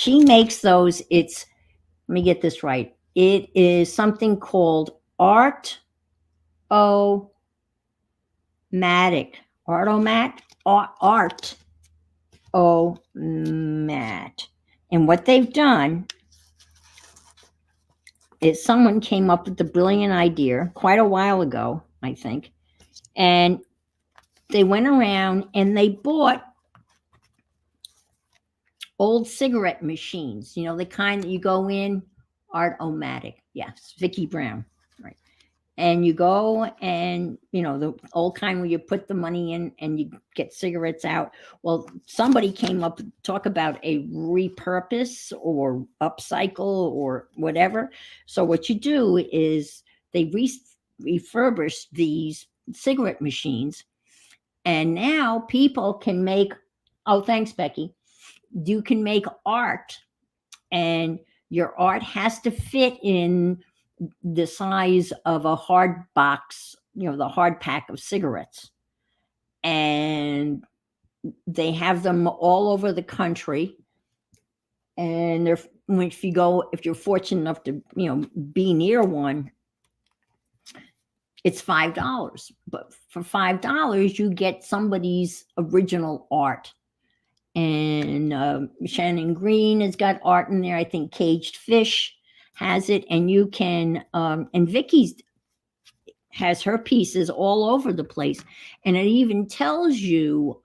makes those. Let me get this right. It is something called Art-O-Matic. Art-O-Mat. And what they've done is someone came up with the brilliant idea quite a while ago, I think. And they went around and they bought old cigarette machines, the kind that you go in, Art-O-Matic. Yes, Vicky Brown, right. And you go and, the old kind where you put the money in and you get cigarettes out. Well, somebody came up, talk about a repurpose or upcycle or whatever. So what you do is they refurbish these cigarette machines, and now people can make, oh, thanks, Becky. You can make art, and your art has to fit in the size of a hard box, the hard pack of cigarettes. And they have them all over the country. And if you're fortunate enough to, be near one, it's $5. But for $5, you get somebody's original art. And Shannon Green has got art in there. I think Caged Fish has it. And you can, and Vicky's has her pieces all over the place. And it even tells you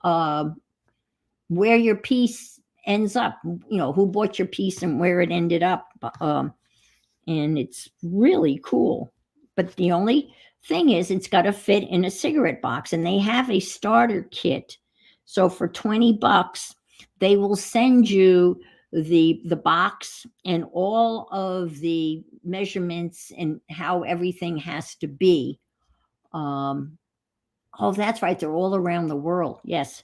where your piece ends up, who bought your piece and where it ended up. And it's really cool. But the only thing is, it's got to fit in a cigarette box. And they have a starter kit. So for $20, they will send you the box and all of the measurements and how everything has to be. Oh, that's right. They're all around the world. Yes.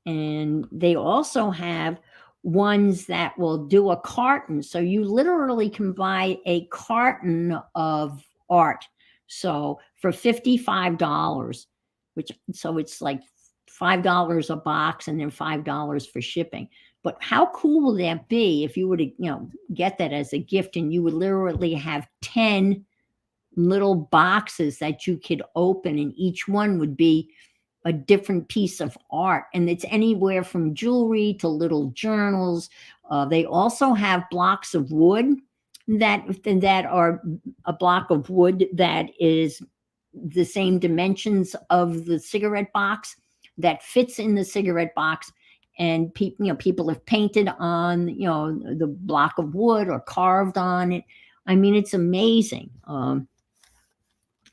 And they also have ones that will do a carton. So you literally can buy a carton of art. So for $55, which so it's like $5 a box and then $5 for shipping. But how cool will that be if you were to, get that as a gift and you would literally have 10 little boxes that you could open and each one would be a different piece of art, and it's anywhere from jewelry to little journals. They also have blocks of wood that are a block of wood that is the same dimensions of the cigarette box that fits in the cigarette box, and people have painted on the block of wood or carved on it. I mean, it's amazing. And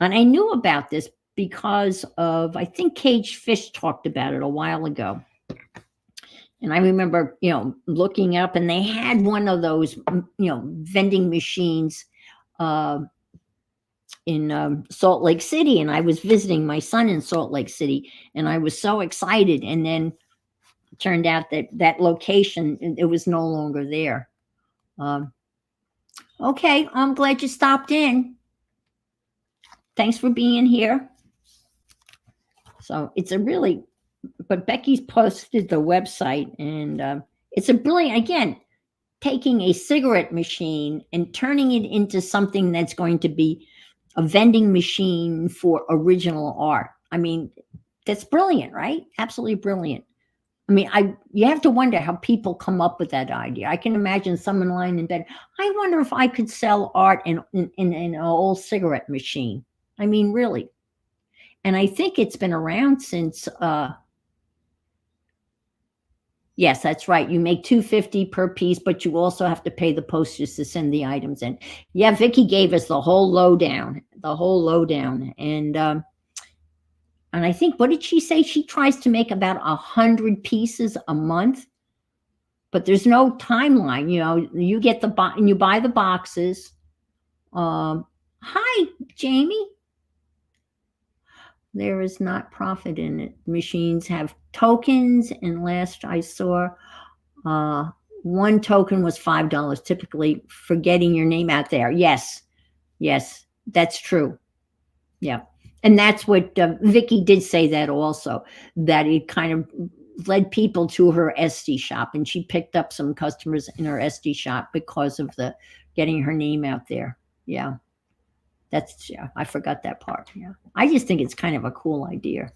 I knew about this because of, I think Cage Fish talked about it a while ago. And I remember, looking up, and they had one of those, vending machines in Salt Lake City. And I was visiting my son in Salt Lake City, and I was so excited. And then it turned out that location, it was no longer there. Okay, I'm glad you stopped in. Thanks for being here. So it's but Becky's posted the website, and it's a brilliant, again, taking a cigarette machine and turning it into something that's going to be a vending machine for original art. I mean, that's brilliant, right? Absolutely brilliant. I mean, you have to wonder how people come up with that idea. I can imagine someone lying in bed. I wonder if I could sell art in an old cigarette machine. I mean, really. And I think it's been around since yes, that's right. You make $2.50 per piece, but you also have to pay the postage to send the items in. Yeah, Vicky gave us the whole lowdown, and I think, what did she say? She tries to make about 100 pieces a month, but there's no timeline. You get and you buy the boxes. Hi, Jamie. There is not profit in it. Machines have tokens, and last I saw, one token was $5, typically for getting your name out there. Yes, that's true. Yeah, and that's what Vicky did say, that also, that it kind of led people to her Etsy shop, and she picked up some customers in her Etsy shop because of the getting her name out there. Yeah. I forgot that part. Yeah. I just think it's kind of a cool idea.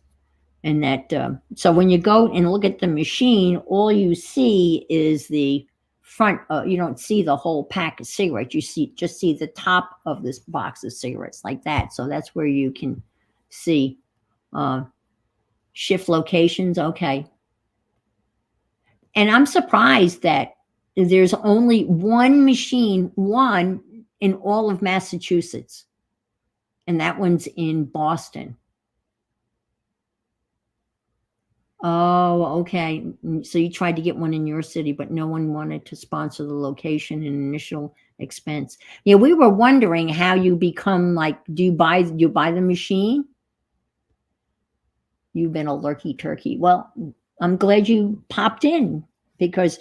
And that, so when you go and look at the machine, all you see is the front. You don't see the whole pack of cigarettes. You just see the top of this box of cigarettes, like that. So that's where you can see shift locations. Okay. And I'm surprised that there's only one machine, one in all of Massachusetts. And that one's in Boston. Oh, okay. So you tried to get one in your city, but no one wanted to sponsor the location and initial expense. Yeah, we were wondering how you become, like, do you buy the machine? You've been a lurky turkey. Well, I'm glad you popped in, because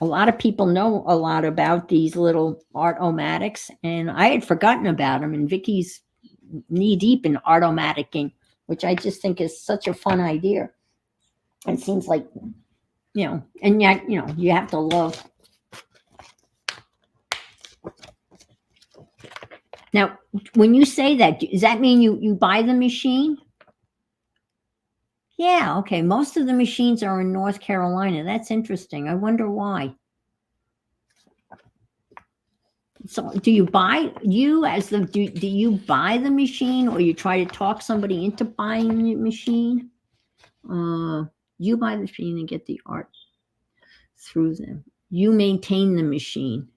a lot of people know a lot about these little Art-O-Matic, and I had forgotten about them. And Vicky's knee deep in Art-O-Matic, which I just think is such a fun idea. It seems like, and yet, you have to love. Now, when you say that, does that mean you buy the machine? Yeah, okay. Most of the machines are in North Carolina. That's interesting. I wonder why. So do you buy, do you buy the machine, or you try to talk somebody into buying the machine? You buy the machine and get the art through them. You maintain the machine.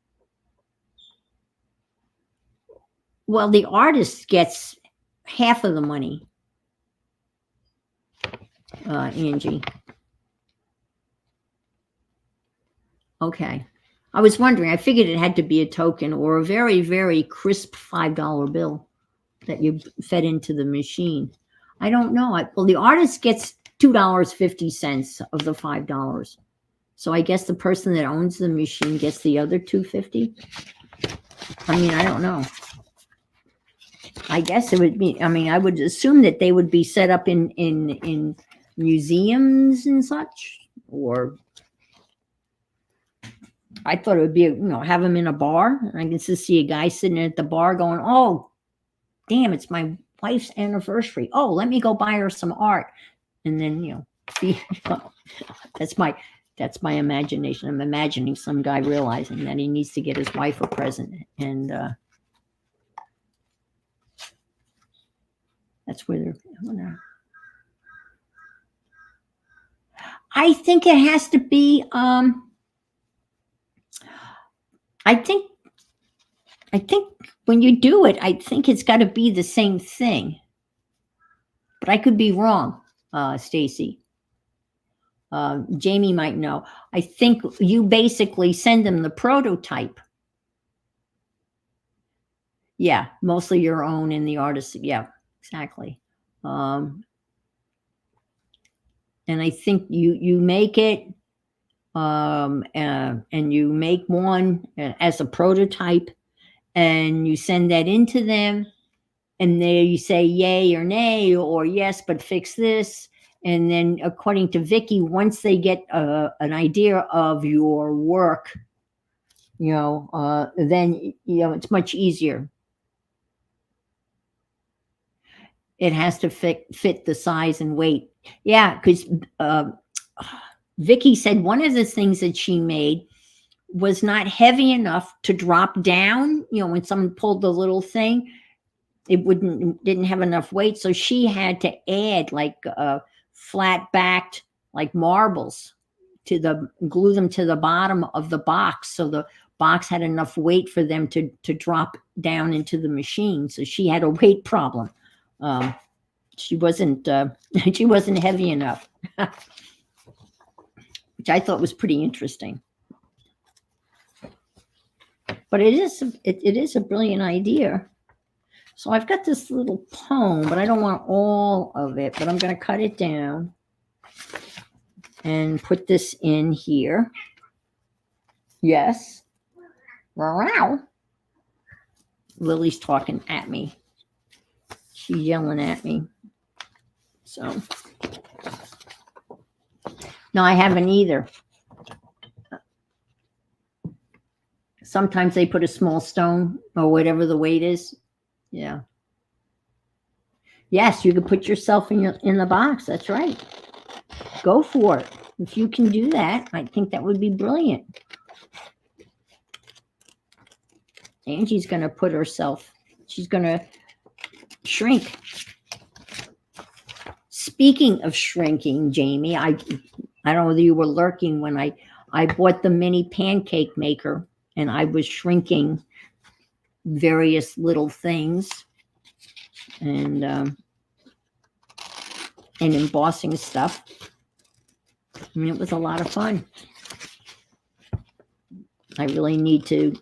Well, the artist gets half of the money, Angie. Okay. I was wondering, I figured it had to be a token or a very, very crisp $5 bill that you fed into the machine. I don't know. Well, the artist gets $2.50 of the $5. So I guess the person that owns the machine gets the other $2.50. I mean, I don't know. I guess it would be. I mean, I would assume that they would be set up in museums and such, or I thought it would be, have them in a bar. I can just see a guy sitting at the bar going, "Oh, damn, it's my wife's anniversary. Oh, let me go buy her some art," and then see, that's my imagination. I'm imagining some guy realizing that he needs to get his wife a present, and that's where they're. I think it has to be. I think when you do it, I think it's got to be the same thing. But I could be wrong, Stacy. Jamie might know. I think you basically send them the prototype. Yeah, mostly your own and the artist. Yeah, exactly. And I think you make it, and you make one as a prototype, and you send that into them, and there you say yay or nay or yes, but fix this. And then, according to Vicky, once they get an idea of your work, then it's much easier. It has to fit the size and weight. Yeah, because Vicky said one of the things that she made was not heavy enough to drop down. When someone pulled the little thing, it didn't have enough weight, so she had to add like flat backed like marbles glue them to the bottom of the box, so the box had enough weight for them to drop down into the machine. So she had a weight problem. She wasn't heavy enough, which I thought was pretty interesting. But it is a brilliant idea. So I've got this little poem, but I don't want all of it, but I'm going to cut it down and put this in here. Yes. Wow. Lily's talking at me. She's yelling at me. So, no, I haven't either. Sometimes they put a small stone or whatever the weight is. Yeah. Yes, you could put yourself in the box. That's right. Go for it. If you can do that, I think that would be brilliant. Angie's going to put herself, she's going to shrink. Speaking of shrinking, Jamie, I don't know whether you were lurking when I bought the mini pancake maker, and I was shrinking various little things and embossing stuff. I mean, it was a lot of fun. I really need to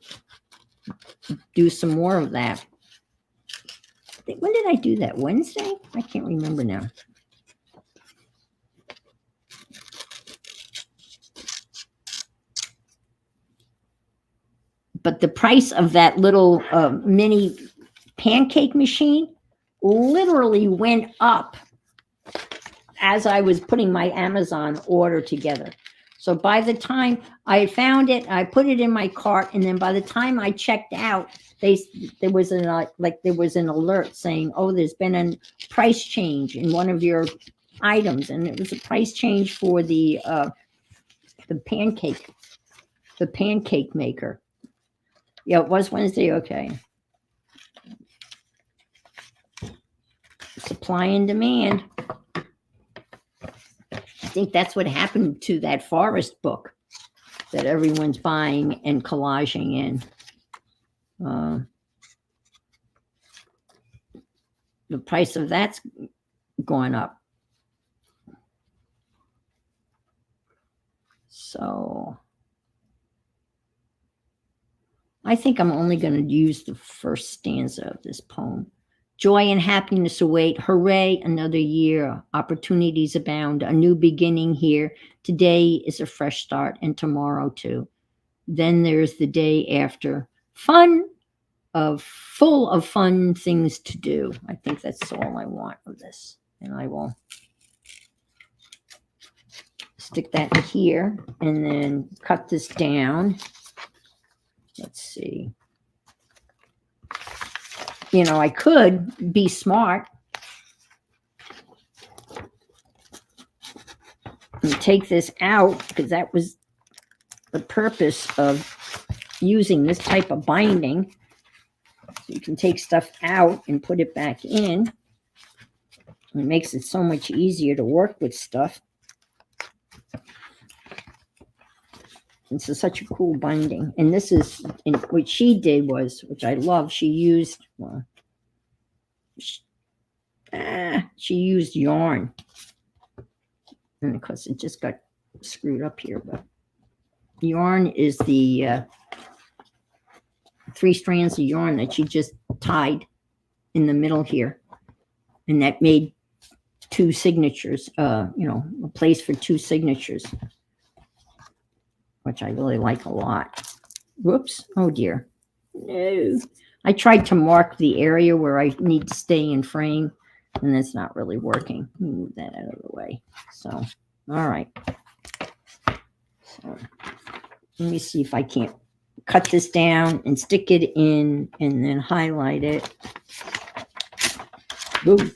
do some more of that. When did I do that? Wednesday? I can't remember now. But the price of that little mini pancake machine literally went up as I was putting my Amazon order together. So by the time I found it, I put it in my cart, and then by the time I checked out, there was an alert saying, "Oh, there's been a price change in one of your items," and it was a price change for the pancake maker. Yeah, it was Wednesday. Okay. Supply and demand. I think that's what happened to that forest book that everyone's buying and collaging in. The price of that's going up. So I think I'm only going to use the first stanza of this poem. Joy and happiness await. Hooray, another year. Opportunities abound. A new beginning here. Today is a fresh start, and tomorrow too. Then there's the day after. Full of fun things to do. I think that's all I want of this. And I will stick that in here and then cut this down. Let's see. You know, I could be smart and take this out, because that was the purpose of using this type of binding. So you can take stuff out and put it back in. It makes it so much easier to work with stuff. This is such a cool binding. And this is, and what she did was, which I love, she used, she used yarn. And of course, it just got screwed up here, but yarn is the 3 strands of yarn that she just tied in the middle here. And that made 2 signatures, a place for 2 signatures, which I really like a lot. Whoops. Oh dear. No. I tried to mark the area where I need to stay in frame, and that's not really working. Move that out of the way. So, all right. So, let me see if I can't cut this down and stick it in and then highlight it. Boom.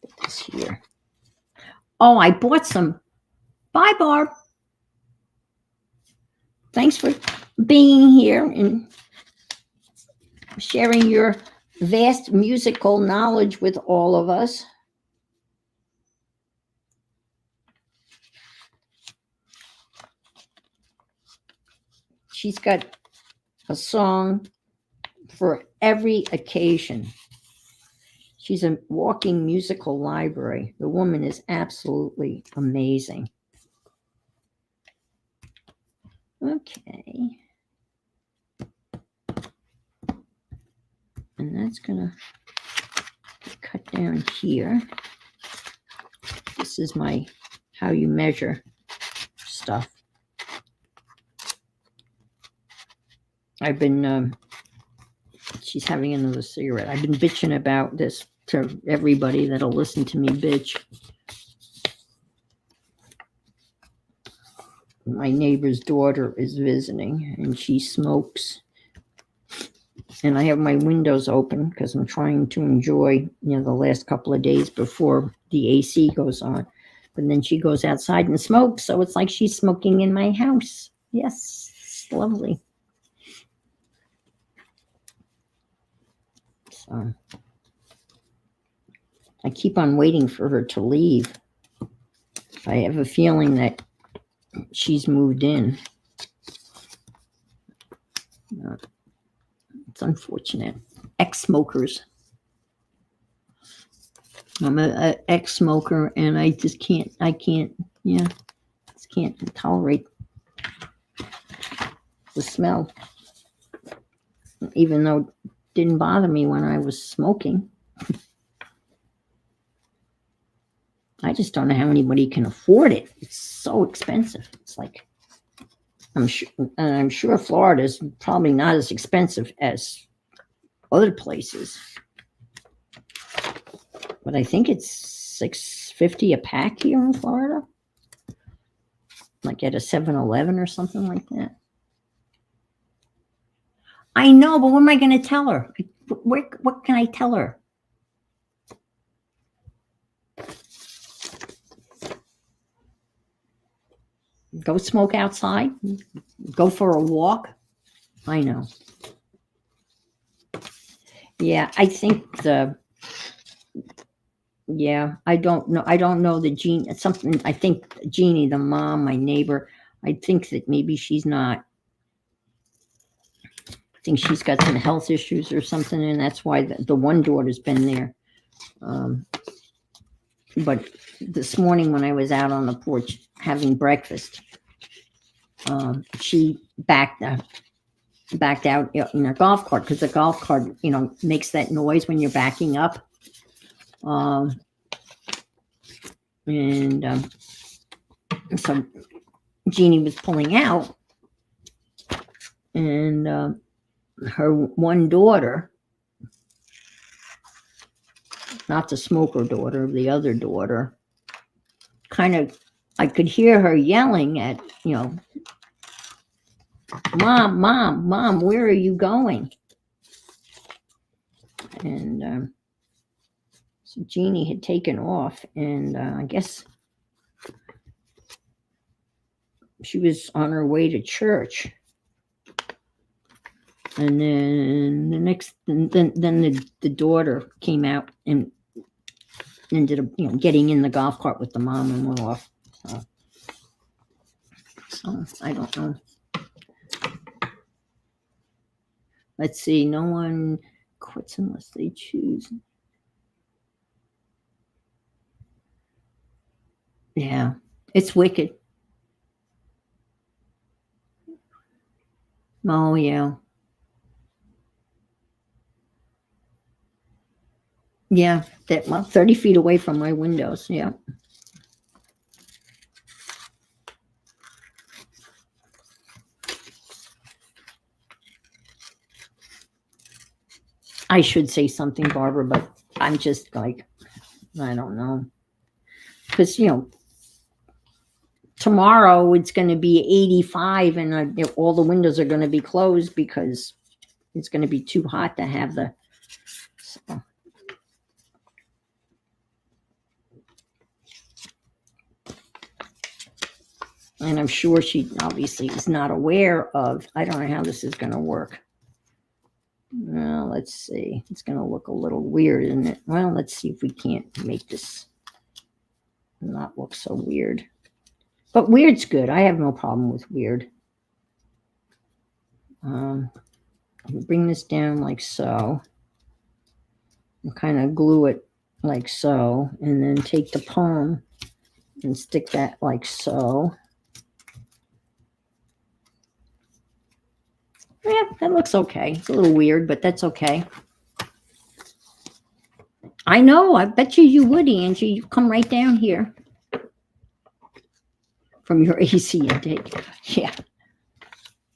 Put this here. Oh, I bought some. Bye, Barb. Thanks for being here and sharing your vast musical knowledge with all of us. She's got a song for every occasion. She's a walking musical library. The woman is absolutely amazing. Okay. And that's gonna cut down here. This is my how you measure stuff. I've been, she's having another cigarette. I've been bitching about this to everybody that'll listen to me bitch. My neighbor's daughter is visiting and she smokes. And I have my windows open because I'm trying to enjoy, the last couple of days before the AC goes on. But then she goes outside and smokes. So it's like she's smoking in my house. Yes, it's lovely. So I keep on waiting for her to leave. I have a feeling that she's moved in. It's unfortunate. Ex-smokers. I'm a ex-smoker, and I just can't tolerate the smell. Even though it didn't bother me when I was smoking. I just don't know how anybody can afford it. It's so expensive. It's like, I'm sure Florida is probably not as expensive as other places. But I think it's $6.50 a pack here in Florida. Like at a 7-Eleven or something like that. I know, but what am I going to tell her? What can I tell her? Go smoke outside? Go for a walk? I know. Yeah, I think I don't know the Jean. It's something, I think Jeannie, the mom, my neighbor, I think that maybe she's not. I think she's got some health issues or something, and that's why the one daughter's been there. But this morning when I was out on the porch having breakfast, she backed out in her golf cart, because the golf cart, makes that noise when you're backing up. And so Jeannie was pulling out, and her one daughter, not the smoker daughter, the other daughter, I could hear her yelling at, Mom, where are you going? And so Jeannie had taken off, and I guess she was on her way to church. And then the daughter came out and ended up, getting in the golf cart with the mom and went off. So I don't know. Let's see. No one quits unless they choose. Yeah, it's wicked. Oh, yeah. Yeah, 30 feet away from my windows. Yeah. I should say something, Barbara, but I'm just like, I don't know. Because, tomorrow it's going to be 85, and all the windows are going to be closed because it's going to be too hot to have the. So. And I'm sure she obviously is not aware of. I don't know how this is going to work. Well, let's see. It's going to look a little weird, isn't it? Well, let's see if we can't make this not look so weird. But weird's good. I have no problem with weird. Bring this down like so. And kind of glue it like so. And then take the poem and stick that like so. Yeah, that looks okay. It's a little weird, but that's okay. I know. I bet you would, Angie. You come right down here from your AC intake. Yeah.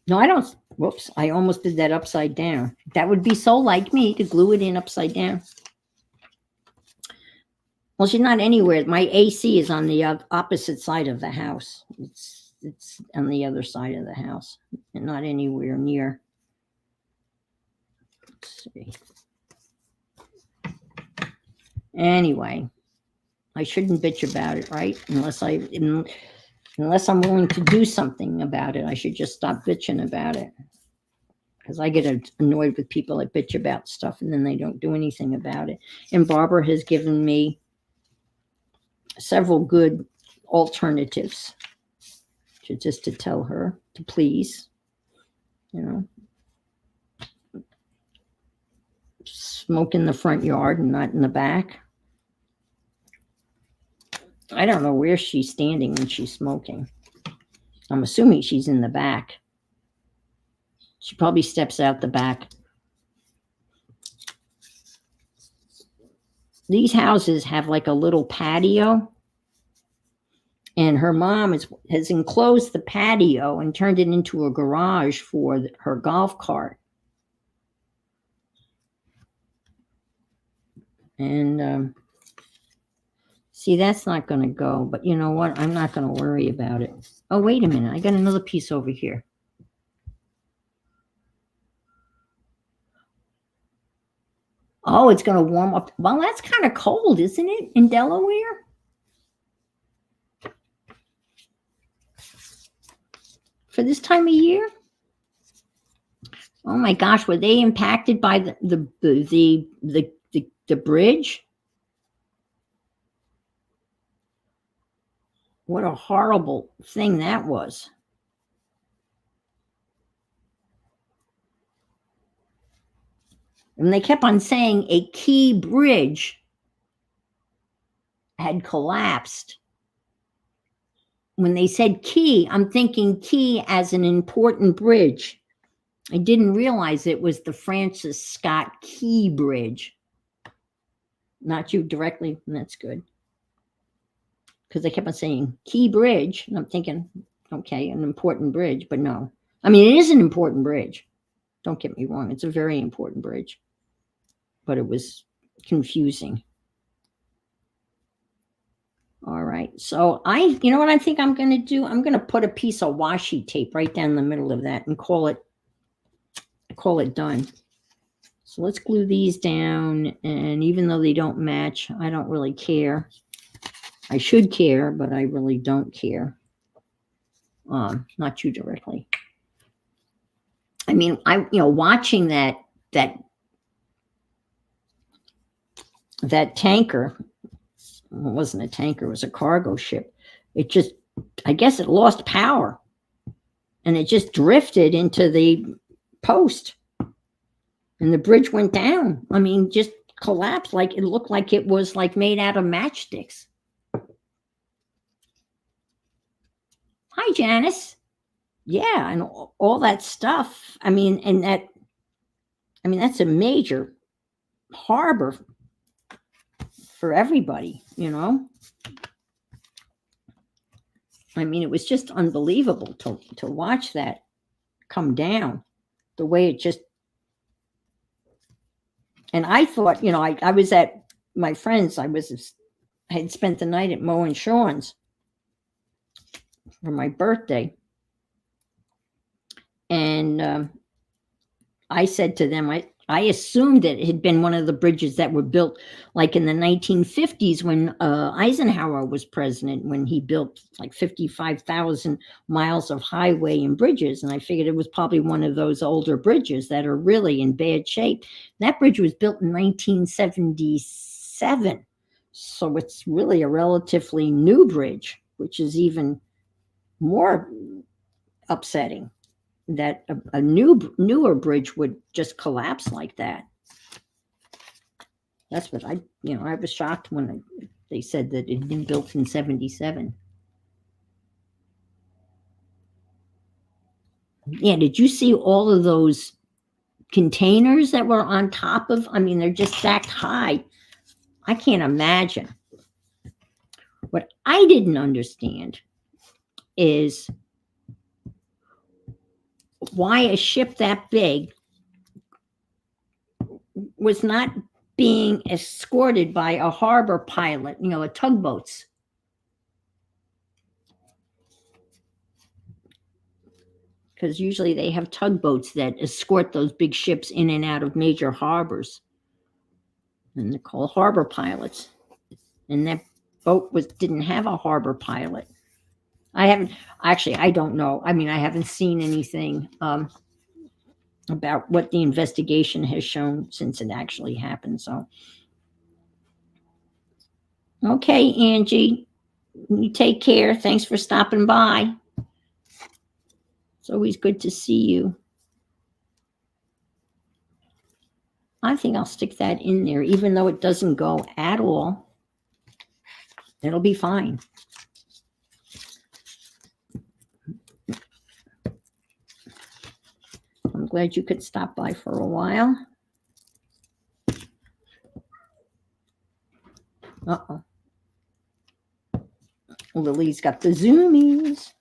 No, I don't. Whoops. I almost did that upside down. That would be so like me to glue it in upside down. Well, she's not anywhere. My AC is on the opposite side of the house. It's on the other side of the house and not anywhere near. Let's see. Anyway, I shouldn't bitch about it, right? Unless I'm willing to do something about it, I should just stop bitching about it. Because I get annoyed with people that bitch about stuff and then they don't do anything about it. And Barbara has given me several good alternatives just to tell her to please, smoke in the front yard and not in the back. I don't know where she's standing when she's smoking. I'm assuming she's in the back. She probably steps out the back. These houses have like a little patio, and her mom has enclosed the patio and turned it into a garage for her golf cart. And see, that's not going to go, but you know what? I'm not going to worry about it. Oh, wait a minute. I got another piece over here. Oh, it's going to warm up. Well, that's kind of cold, isn't it, in Delaware? For this time of year? Oh my gosh, were they impacted by the bridge? What a horrible thing that was. And they kept on saying a key bridge had collapsed. when they said Key, I'm thinking Key as an important bridge. I didn't realize it was the Francis Scott Key Bridge. Not you directly, and that's good. Because they kept on saying Key Bridge, and I'm thinking, okay, an important bridge, but no. I mean, it is an important bridge. Don't get me wrong, it's a very important bridge. But it was confusing. All right, so you know what I think I'm going to do? I'm going to put a piece of washi tape right down the middle of that and call it done. So let's glue these down, and even though they don't match, I don't really care. I should care, but I really don't care. Not you directly. I mean, watching that tanker, well, it wasn't a tanker, it was a cargo ship. It just, I guess it lost power and it just drifted into the post and the bridge went down. I mean, just collapsed. Like it looked like it was like made out of matchsticks. Hi, Janice. Yeah, and all that stuff. I mean, that's a major harbor for everybody, you know. I mean, it was just unbelievable to watch that come down, the way it just. And I thought, I was at my friend's. I had spent the night at Mo and Sean's for my birthday, and I said to them, I assumed that it had been one of the bridges that were built like in the 1950s when Eisenhower was president, when he built like 55,000 miles of highway and bridges. And I figured it was probably one of those older bridges that are really in bad shape. That bridge was built in 1977. So it's really a relatively new bridge, which is even more upsetting. That a newer bridge would just collapse like that. That's what I was shocked when they said that it had been built in 77. Yeah, did you see all of those containers that were on top of? I mean, they're just stacked high. I can't imagine. What I didn't understand is why a ship that big was not being escorted by a harbor pilot, a tugboats. Because usually they have tugboats that escort those big ships in and out of major harbors. And they're called harbor pilots. And that boat didn't have a harbor pilot. I don't know. I mean, I haven't seen anything about what the investigation has shown since it actually happened. So, okay, Angie, you take care. Thanks for stopping by. It's always good to see you. I think I'll stick that in there, even though it doesn't go at all. It'll be fine. I'm glad you could stop by for a while. Uh-oh. Lily's got the zoomies.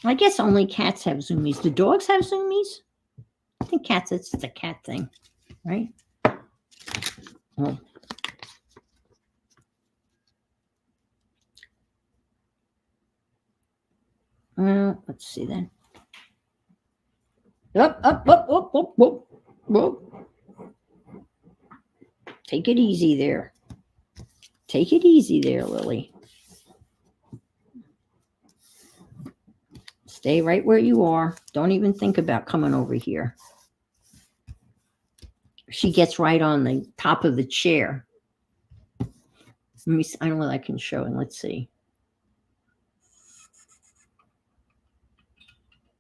I guess only cats have zoomies. Do dogs have zoomies? I think cats, it's a cat thing, right? Oh. Let's see then. Up. Take it easy there. Take it easy there, Lily. Stay right where you are. Don't even think about coming over here. She gets right on the top of the chair. Let me see. I don't know what I can show. And let's see.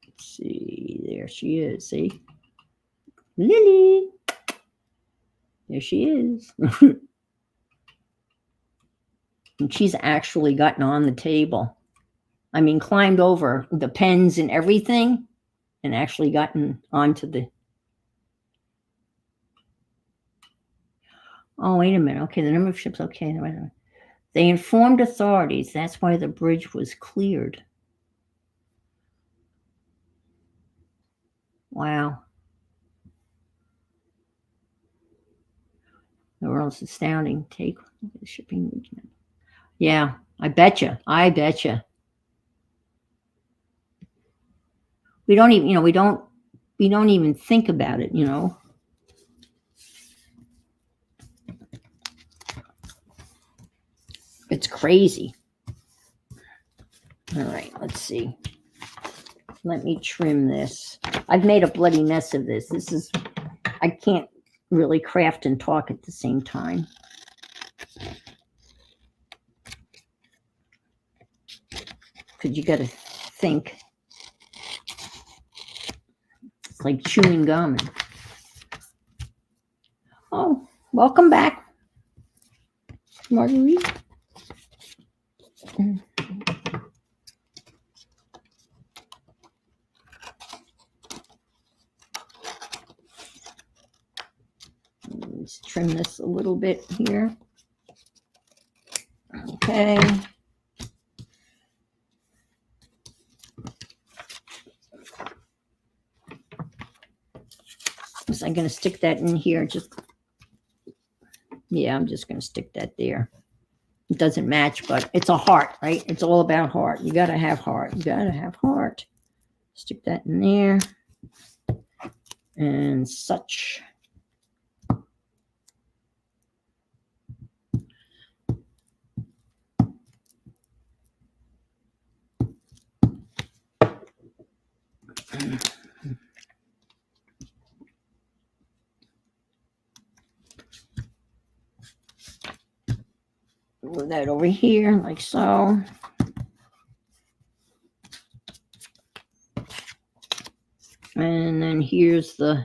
Let's see. There she is. See? Lily. There she is. And she's actually gotten on the table. I mean, climbed over the pens and everything and actually gotten onto the. Oh, wait a minute. Okay, the number of ships. Okay. They informed authorities. That's why the bridge was cleared. Wow. The world's astounding. Take the shipping. Yeah, I betcha. We don't even, we don't even think about it, It's crazy. All right, let's see. Let me trim this. I've made a bloody mess of this. I can't really craft and talk at the same time. Because you got to think. It's like chewing gum. Oh, welcome back, Marguerite. Let's trim this a little bit here. Okay. So I'm going to stick that in here. I'm just going to stick that there. It doesn't match, but it's a heart, right? It's all about heart. You got to have heart. Stick that in there. And such. Move that over here like so. And then here's the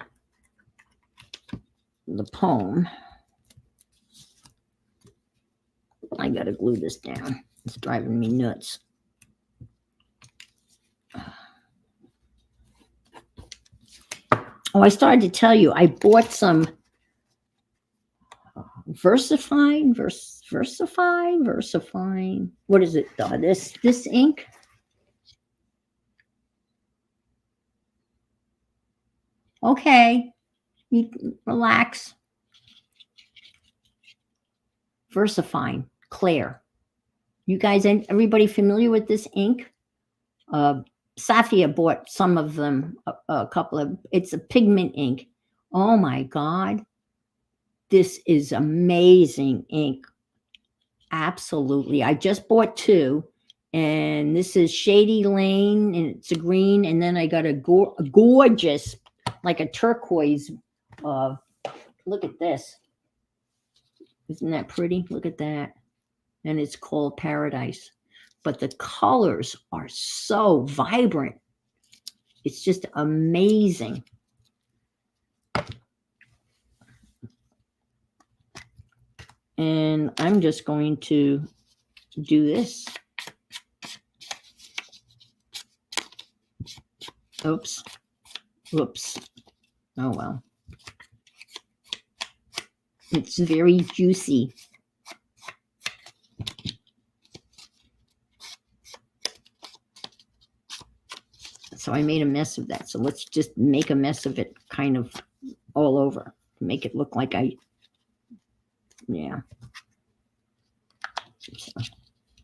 poem. I gotta glue this down. It's driving me nuts. Oh, I started to tell you, I bought some VersaFine. What is it? This ink. Okay, relax. VersaFine, Claire. You guys, everybody familiar with this ink? Safia bought some of them, a couple of. It's a pigment ink. Oh my God. This is amazing ink. Absolutely. I just bought two, and this is Shady Lane, and it's a green, and then I got a gorgeous, like a turquoise. Look at this. Isn't that pretty? Look at that. And it's called Paradise. But the colors are so vibrant. It's just amazing. And I'm just going to do this. Oops. Whoops. Oh, well. It's very juicy. So I made a mess of that. So let's just make a mess of it kind of all over. Make it look like yeah.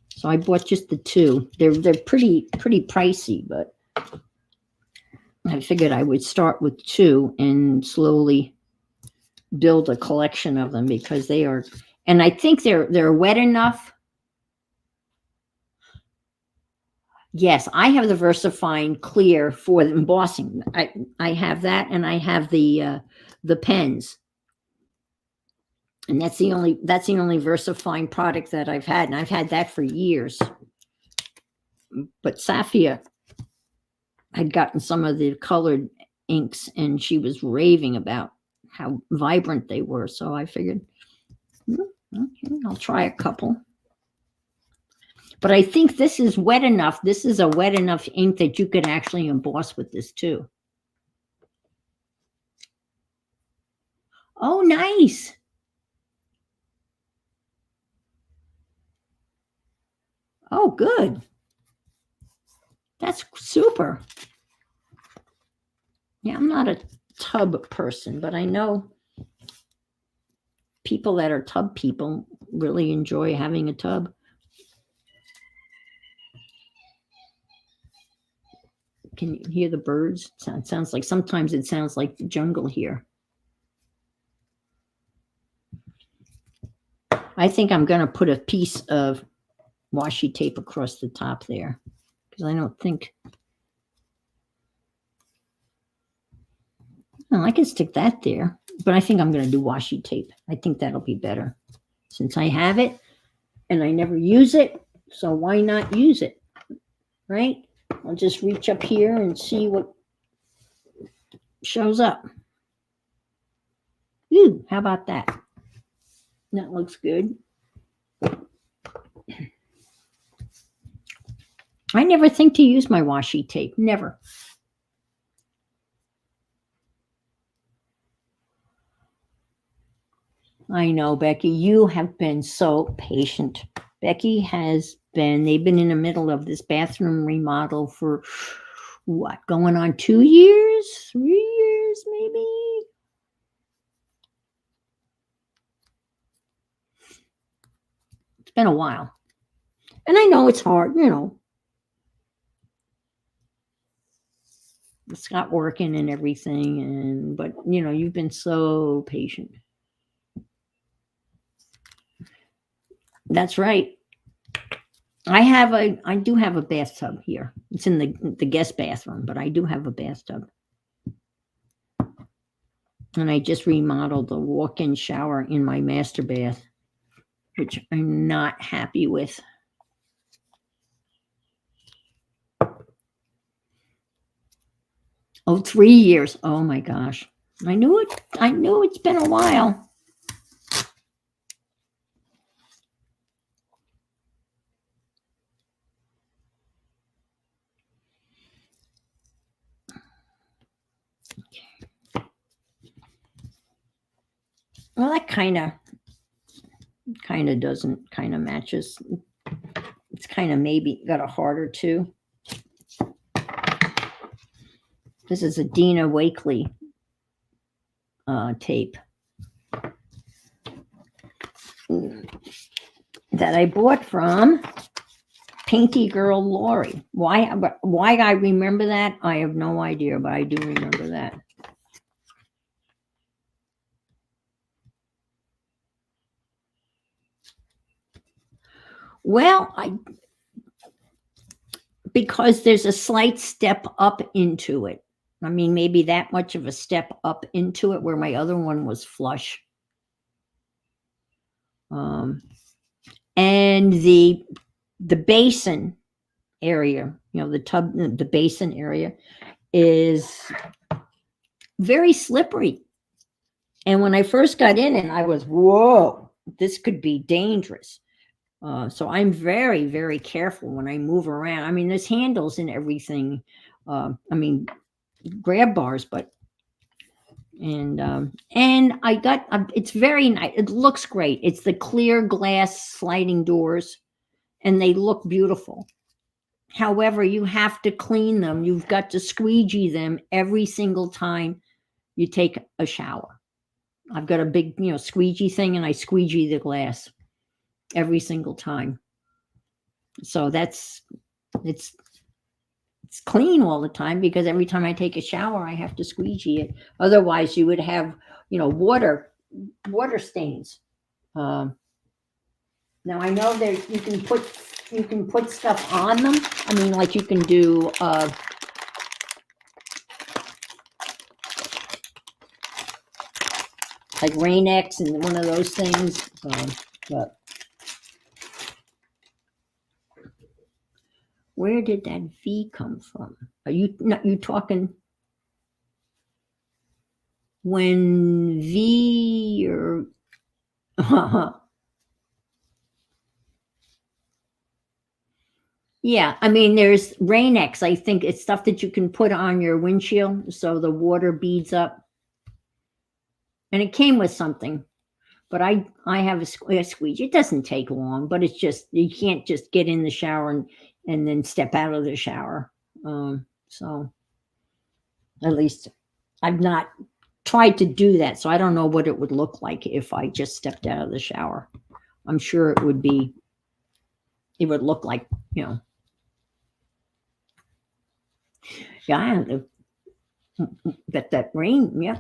So I bought just the two. They're pretty pricey, but I figured I would start with two and slowly build a collection of them because they are, and I think they're wet enough. Yes, I have the VersaFine Clear for the embossing. I have that, and I have the pens. And that's the only VersaFine product that I've had, and I've had that for years. But Safia had gotten some of the colored inks, and she was raving about how vibrant they were. So I figured, okay, I'll try a couple. But I think this is wet enough. This is a wet enough ink that you could actually emboss with this too. Oh, nice. Oh, good. That's super. Yeah, I'm not a tub person, but I know people that are tub people really enjoy having a tub. Can you hear the birds? It sounds like sometimes it sounds like the jungle here. I think I'm going to put a piece of washi tape across the top there because I don't think. Oh, I can stick that there, but I think I'm going to do washi tape. I think that'll be better since I have it and I never use it. So why not use it? Right? I'll just reach up here and see what shows up. Ooh, how about that? That looks good. I never think to use my washi tape. Never. I know, Becky, you have been so patient. Becky has been, they've been in the middle of this bathroom remodel for what, going on 2 years, 3 years, maybe? It's been a while. And I know it's hard, you know. It's got working and everything, but you know, you've been so patient. That's right. I do have a bathtub here. It's in the guest bathroom, but I do have a bathtub. And I just remodeled the walk-in shower in my master bath, which I'm not happy with. Oh, 3 years. Oh my gosh. I knew it. I knew it's been a while. Well, that kind of doesn't kind of matches. It's kind of maybe got a heart or two. This is a Dina Wakley tape that I bought from Painty Girl Lori. Why I remember that, I have no idea, but I do remember that. Well, because there's a slight step up into it. I mean, maybe that much of a step up into it where my other one was flush. And the basin area, you know, the basin area is very slippery. And when I first got in it, I was, whoa, this could be dangerous. So I'm very, very careful when I move around. I mean, there's handles and everything. I mean, grab bars, but and I got it's very nice. It looks great. It's the clear glass sliding doors, and they look beautiful. However, you have to clean them. You've got to squeegee them every single time you take a shower. I've got a big, you know, squeegee thing, and I squeegee the glass every single time. So it's clean all the time because every time I take a shower, I have to squeegee it. Otherwise, you would have, you know, water stains. Now I know that you can put stuff on them. I mean, like you can do like Rain-X and one of those things. But where did that V come from? Are you talking when V or Yeah, I mean, there's Rain-X. I think it's stuff that you can put on your windshield so the water beads up. And it came with something, but I have a squeegee. It doesn't take long, but it's just you can't just get in the shower and then step out of the shower. So at least I've not tried to do that, so I don't know what it would look like if I just stepped out of the shower. I'm sure it would look like, you know, yeah, that rain, yeah.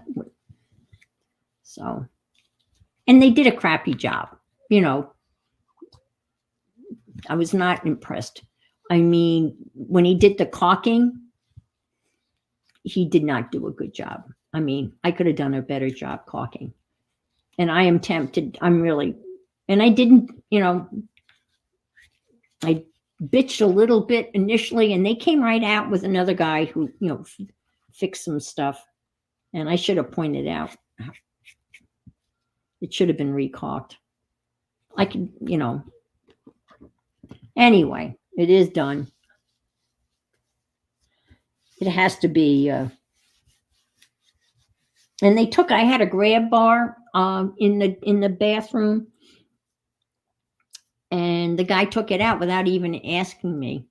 So, and they did a crappy job. You know, I was not impressed. I mean, when he did the caulking, he did not do a good job. I mean, I could have done a better job caulking. And I am tempted. I'm really, and I didn't, you know, I bitched a little bit initially, and they came right out with another guy who, you know, fixed some stuff. And I should have pointed out it should have been recaulked. I could, you know, anyway, it is done. It has to be. And they took. I had a grab bar in the bathroom, and the guy took it out without even asking me.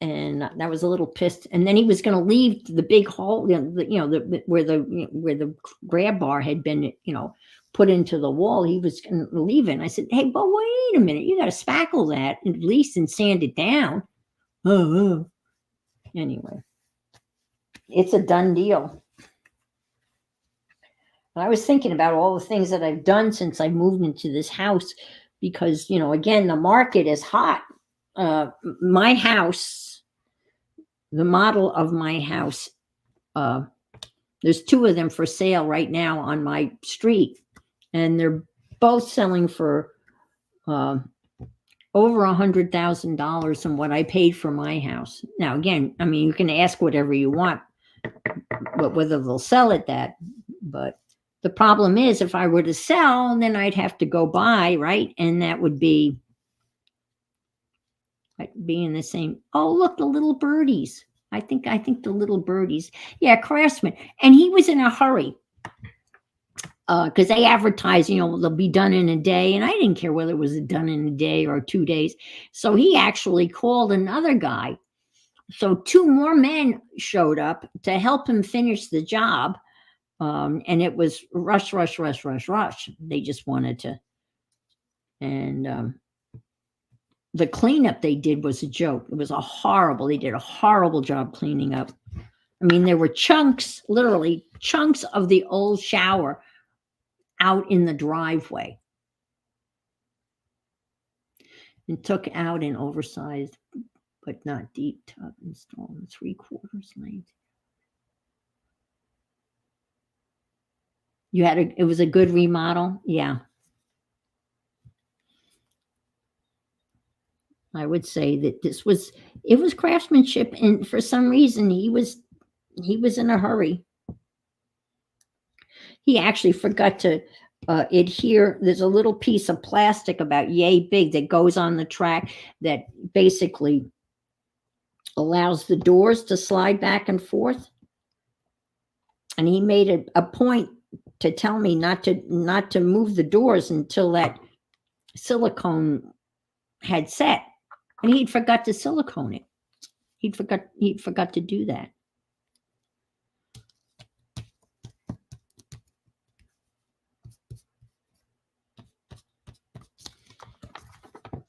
And that was a little pissed. And then he was going to leave the big hole, where the grab bar had been, you know, put into the wall. He was going to leave it. And I said, "Hey, but wait a minute, you got to spackle that at least and sand it down." Oh. Anyway, it's a done deal. I was thinking about all the things that I've done since I moved into this house because, you know, again, the market is hot. My house, the model of my house, there's two of them for sale right now on my street, and they're both selling for over $100,000 than what I paid for my house. Now, again, I mean, you can ask whatever you want, but whether they'll sell it that, but the problem is if I were to sell, then I'd have to go buy, right? And that would be in the same. Oh, look, the little birdies. I think the little birdies. Yeah, Craftsman. And he was in a hurry. Because they advertise, you know, they'll be done in a day. And I didn't care whether it was done in a day or 2 days. So he actually called another guy. So 2 more men showed up to help him finish the job. And it was rush. They just wanted to. And the cleanup they did was a joke. It was they did a horrible job cleaning up. I mean, there were chunks, literally chunks of the old shower out in the driveway. And took out an oversized, but not deep tub installed in 3/4 length. It was a good remodel? Yeah. I would say that it was craftsmanship, and for some reason he was in a hurry. He actually forgot to adhere. There's a little piece of plastic about yay big that goes on the track that basically allows the doors to slide back and forth. And he made a point to tell me not to move the doors until that silicone had set. And he'd forgot to silicone it. He'd forgot to do that.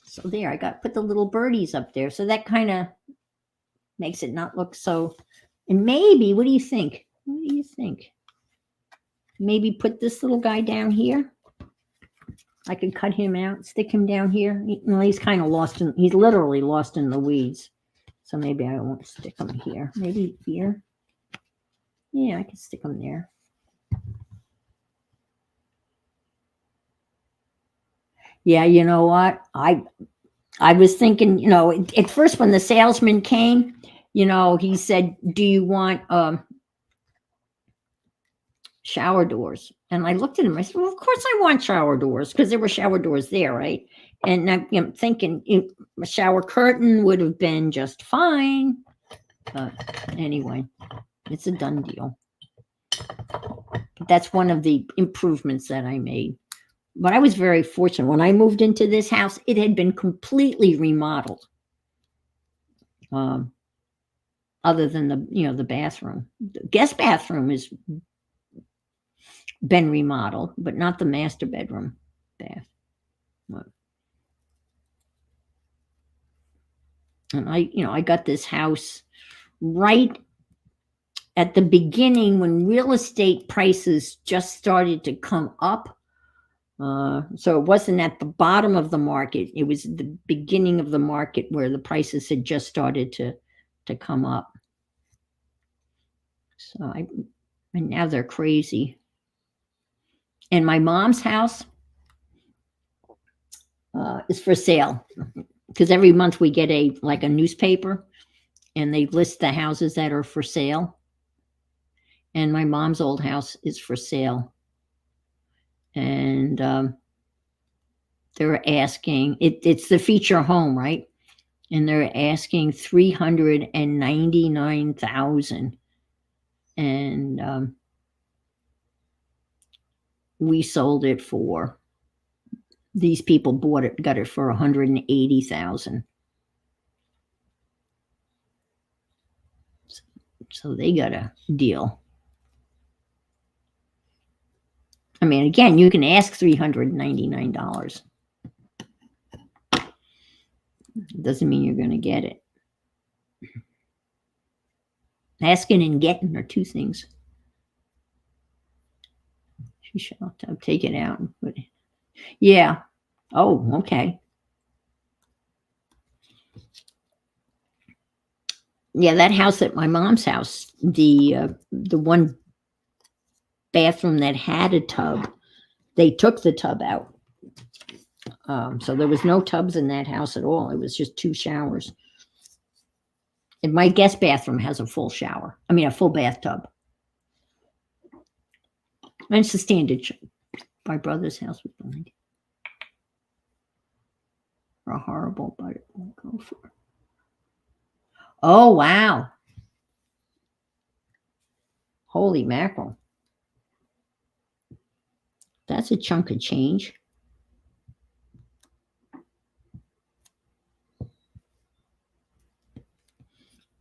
So there, I put the little birdies up there. So that kind of makes it not look so. And maybe, what do you think? What do you think? Maybe put this little guy down here. I could cut him out, stick him down here. He's kind of lost he's literally lost in the weeds. So maybe I won't stick him here. Maybe here. Yeah, I can stick him there. Yeah, you know what? I was thinking, you know, at first when the salesman came, you know, he said, "Do you want shower doors?" And I looked at him. I said, "Well, of course I want shower doors," because there were shower doors there, right? And I'm thinking a shower curtain would have been just fine. But anyway, it's a done deal. But that's one of the improvements that I made. But I was very fortunate. When I moved into this house, it had been completely remodeled. Other than the bathroom. The guest bathroom has been remodeled, but not the master bedroom bath. And I got this house right at the beginning when real estate prices just started to come up. So it wasn't at the bottom of the market. It was the beginning of the market where the prices had just started to come up. So and now they're crazy. And my mom's house is for sale because every month we get a newspaper, and they list the houses that are for sale. And my mom's old house is for sale, and they're asking it's the feature home, right? And they're asking $399,000, and we sold it for. These people got it for $180,000. So they got a deal. I mean, again, you can ask $399. It doesn't mean you're going to get it. Asking and getting are two things. She shall take it out and put it. Yeah. Oh, okay. Yeah, that house at my mom's house, the one bathroom that had a tub, they took the tub out. So there was no tubs in that house at all. It was just two showers. And my guest bathroom has a full shower. I mean, a full bathtub. And it's a standard. My brother's house was behind. Or horrible, but it won't go for it. Oh, wow. Holy mackerel. That's a chunk of change.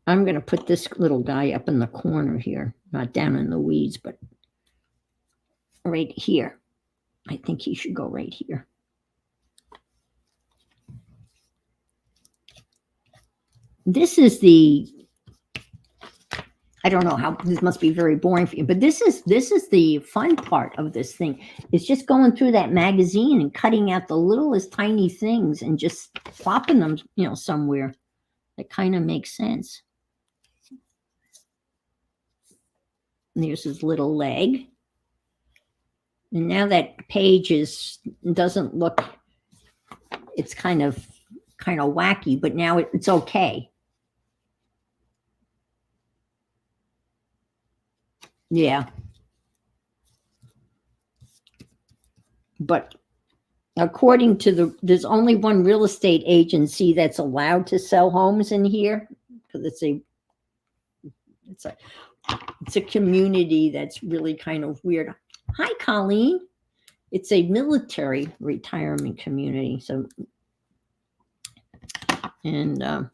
I'm going to put this little guy up in the corner here, not down in the weeds, but right here. I think he should go right here. This is I don't know how this must be very boring for you, but this is the fun part of this thing. It's just going through that magazine and cutting out the littlest tiny things and just plopping them, somewhere. That kind of makes sense. And there's his little leg. And now that page doesn't look, it's kind of wacky, but now it's okay. Yeah. But according to there's only one real estate agency that's allowed to sell homes in here, because it's a community that's really kind of weird. Hi, Colleen. It's a military retirement community. So, and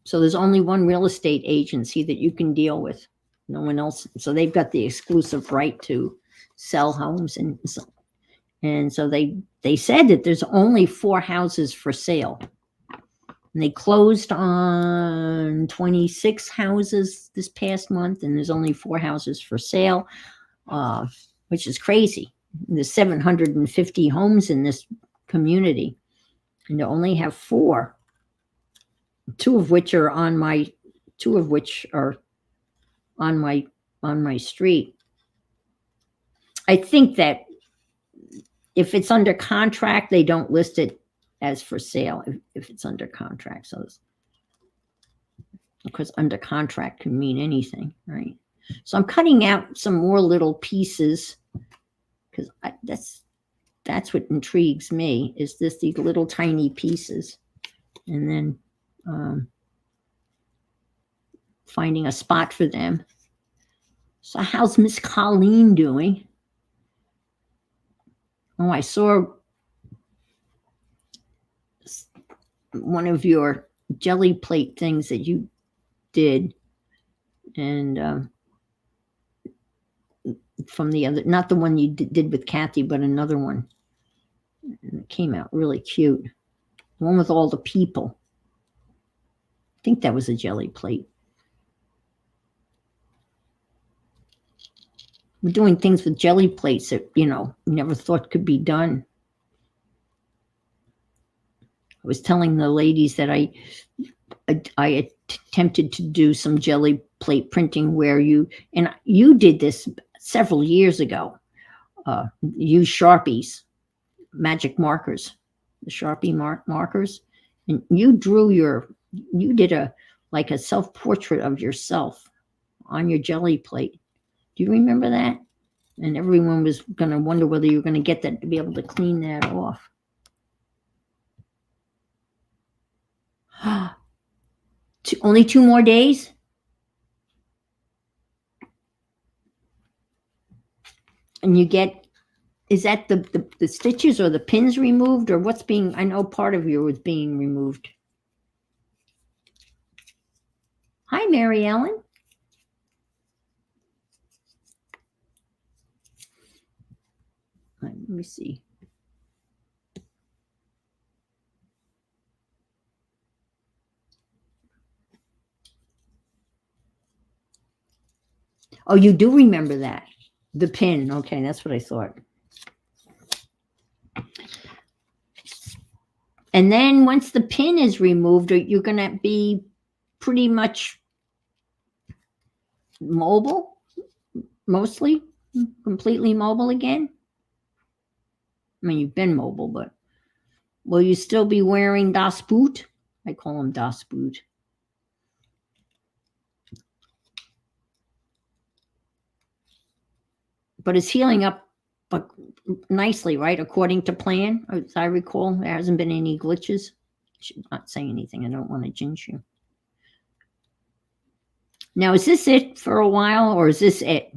so there's only one real estate agency that you can deal with. No one else. So they've got the exclusive right to sell homes, and so they said that there's only 4 houses for sale. And they closed on 26 houses this past month, and there's only 4 houses for sale, which is crazy. There's 750 homes in this community, and they only have 4. 2 of which are on my street. I think that if it's under contract, they don't list it as for sale if it's under contract. So, because under contract can mean anything, right? So I'm cutting out some more little pieces because that's what intrigues me, is these little tiny pieces. And then finding a spot for them. So how's Miss Colleen doing? Oh, I saw one of your jelly plate things that you did, and from the other, not the one you did with Kathy, but another one. And it came out really cute. The one with all the people. I think that was a jelly plate. We're doing things with jelly plates that, never thought could be done. I was telling the ladies that I attempted to do some jelly plate printing where you did this several years ago. Use Sharpies, magic markers, the Sharpie markers, and you did a self-portrait of yourself on your jelly plate. Do you remember that? And everyone was going to wonder whether you were going to get that, to be able to clean that off. Only 2 more days? And you get, is that the stitches or the pins removed, or what's being, I know part of you was being removed. Hi, Mary Ellen. Let me see. Oh, you do remember that. The pin. Okay, that's what I thought. And then once the pin is removed, you're going to be pretty much mobile, mostly, completely mobile again. I mean, you've been mobile, but will you still be wearing Das Boot? I call him Das Boot. But it's healing up nicely, right? According to plan, as I recall. There hasn't been any glitches. I should not say anything. I don't want to jinx you. Now, is this it for a while, or is this it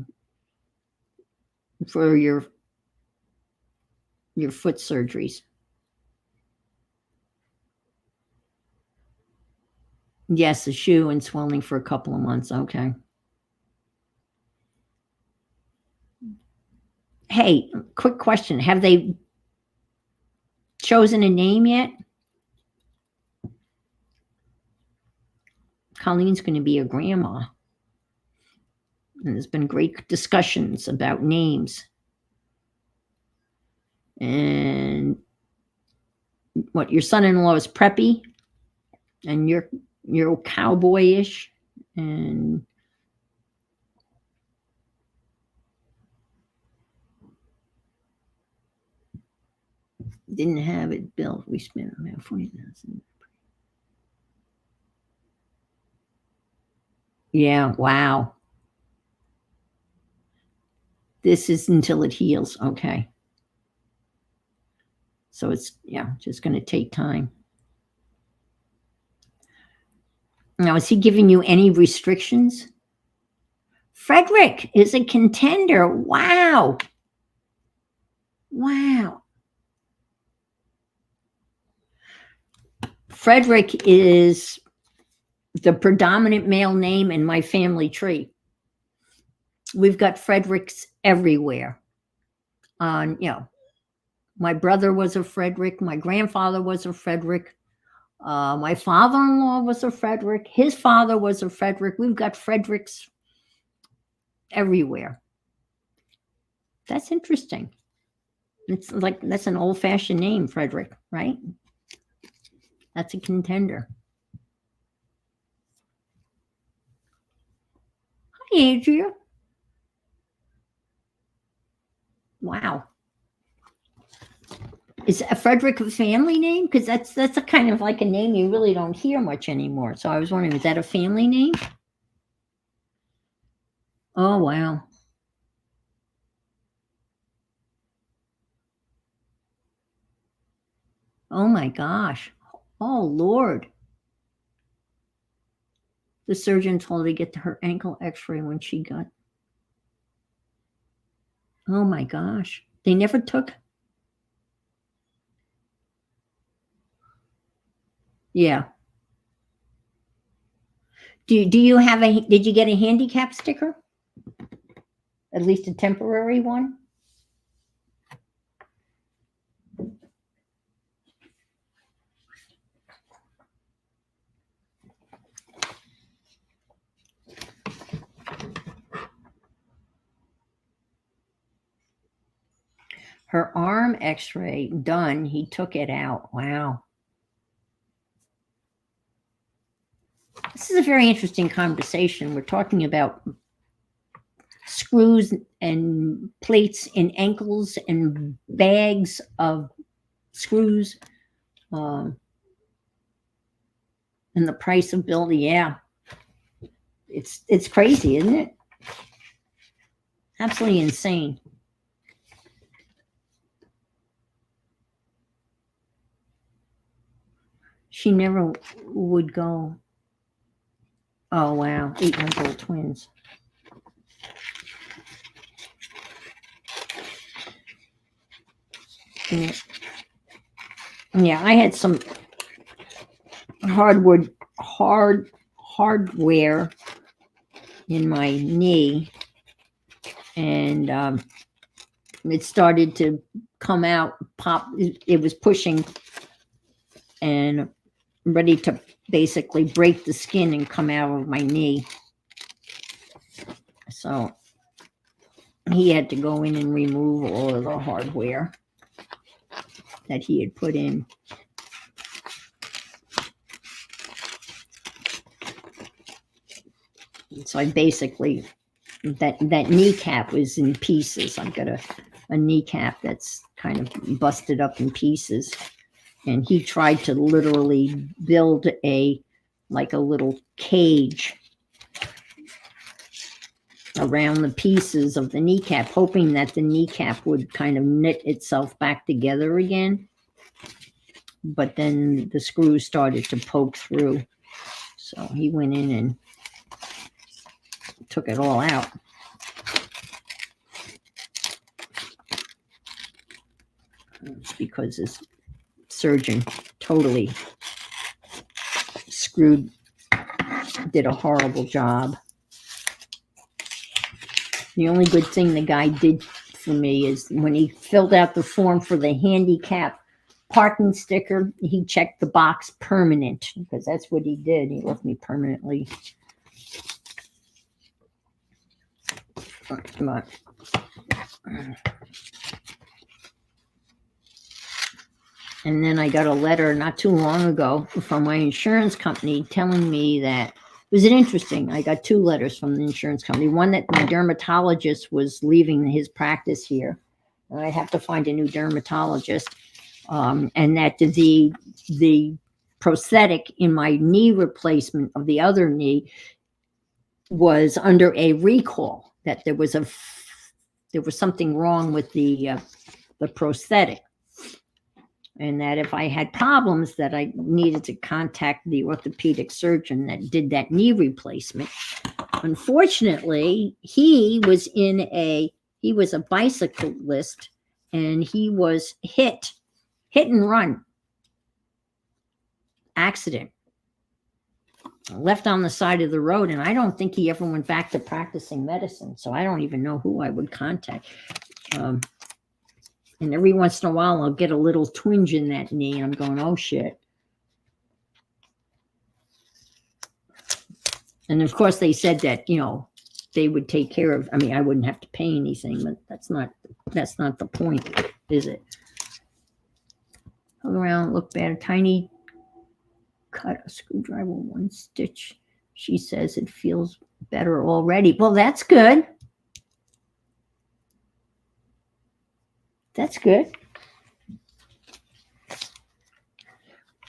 for your foot surgeries? Yes, the shoe and swelling for a couple of months. Okay. Hey, quick question. Have they chosen a name yet? Colleen's going to be a grandma. And there's been great discussions about names. And what, your son-in-law is preppy, and you're cowboyish, and didn't have it built. We spent about $40,000. Yeah, wow. This is until it heals. Okay. So it's, just going to take time. Now, is he giving you any restrictions? Frederick is a contender. Wow. Wow. Frederick is the predominant male name in my family tree. We've got Fredericks everywhere. My brother was a Frederick. My grandfather was a Frederick. My father-in-law was a Frederick. His father was a Frederick. We've got Fredericks everywhere. That's interesting. It's like, that's an old-fashioned name, Frederick, right? That's a contender. Hi, Adria. Wow. Is a Frederick a family name? Because that's a kind of like a name you really don't hear much anymore. So I was wondering, is that a family name? Oh, wow. Oh my gosh. Oh Lord. The surgeon told her to get her ankle x-ray when she got. Oh my gosh. They never took. Yeah. Do you have did you get a handicap sticker? At least a temporary one? Her arm x-ray done, he took it out. Wow. This is a very interesting conversation. We're talking about screws and plates in ankles and bags of screws, and the price of building. Yeah, it's crazy, isn't it? Absolutely insane. She never would go. Oh wow, 8-month-old twins. Yeah, I had some hardware in my knee, and it started to come out, pop. It was pushing and ready to basically break the skin and come out of my knee. So he had to go in and remove all of the hardware that he had put in. So I basically, that kneecap was in pieces. I've got a kneecap that's kind of busted up in pieces. And he tried to literally build like a little cage around the pieces of the kneecap, hoping that the kneecap would kind of knit itself back together again. But then the screws started to poke through. So he went in and took it all out. It's because this surgeon totally did a horrible job. The only good thing the guy did for me is when he filled out the form for the handicap parking sticker, he checked the box permanent, because that's what he did. He left me permanently. But and then I got a letter not too long ago from my insurance company telling me that, was it interesting? I got 2 letters from the insurance company. One that my dermatologist was leaving his practice here, and I'd have to find a new dermatologist, and that the prosthetic in my knee replacement of the other knee was under a recall, that there was something wrong with the prosthetic. And that if I had problems, that I needed to contact the orthopedic surgeon that did that knee replacement. Unfortunately, he was a bicyclist, and he was hit and run accident, left on the side of the road. And I don't think he ever went back to practicing medicine. So I don't even know who I would contact. And every once in a while, I'll get a little twinge in that knee, and I'm going, oh, shit. And, of course, they said that, they would take care of, I wouldn't have to pay anything, but that's not the point, is it? Look around, look bad. A tiny cut, a screwdriver, 1 stitch. She says it feels better already. Well, that's good. That's good.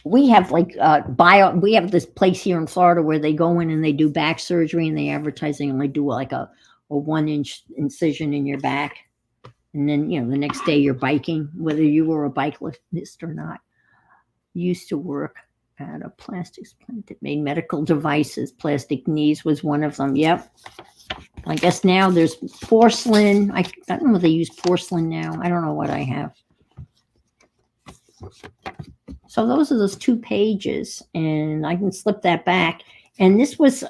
We have we have this place here in Florida where they go in and they do back surgery, and they advertising, and they do like a 1-inch incision in your back. And then, the next day you're biking, whether you were a bicyclist or not. used to work at a plastics plant that made medical devices. Plastic Knees was one of them. Yep. I guess now there's porcelain. I don't know if they use porcelain now. I don't know what I have. So those are those 2 pages, and I can slip that back. And this was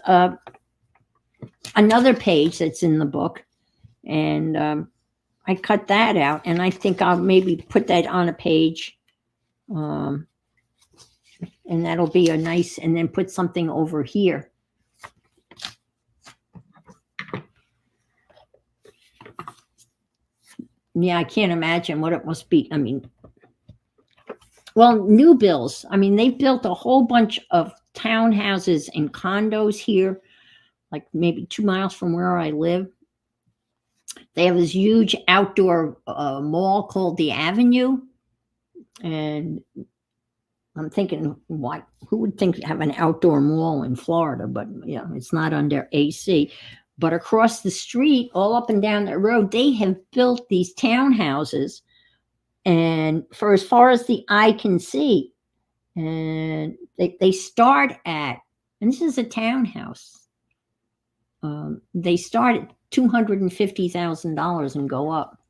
another page that's in the book, and I cut that out, and I think I'll maybe put that on a page, and that'll be a nice, and then put something over here. Yeah, I can't imagine what it must be. I mean, well, new bills. I mean, they've built a whole bunch of townhouses and condos here, like maybe 2 miles from where I live. They have this huge outdoor mall called the Avenue. And I'm thinking, why? Who would think to have an outdoor mall in Florida? But yeah, it's not under AC. But across the street, all up and down the road, they have built these townhouses, and for as far as the eye can see, and they start at, and this is a townhouse. They start at $250,000 and go up.